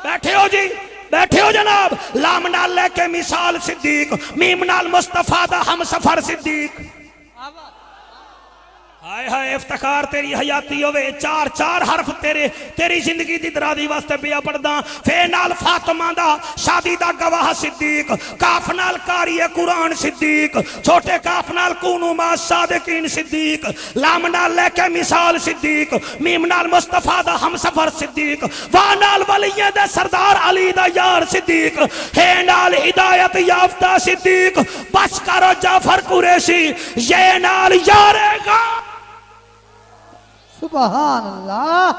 बैठे हो जी, बैठे हो जनाब। लाम नाल लेके मिसाल सिद्दीक, मीम नाल मुस्तफा दा हम सफर सिद्दीक। हाय हाय इफ्तिखार तेरी हयाती होवे। चार चार हरफ तेरे तेरी जिंदगी दी दरादी वास्ते पिया पढ़दा। फे नाल फातिमा दा शादी दा गवाह सिद्दीक, काफ नाल कारी कुरान सिद्दीक, छोटे काफ नाल कूनू मा सादिकीन सिद्दीक, लाम नाल लेके मिसाल सिद्दीक, मीम नाल मुस्तफा दा हम सफर सिद्दीक, वा नाल वलियां दे सरदार अली दा यार सिद्दीक, हे नाल हिदायत याफ्ता सिद्दीक, बस करो जाफर कुरैशी, ये नाल यारेगा। सुभान अल्लाह।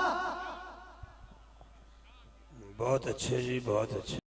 बहुत अच्छे जी, बहुत अच्छे।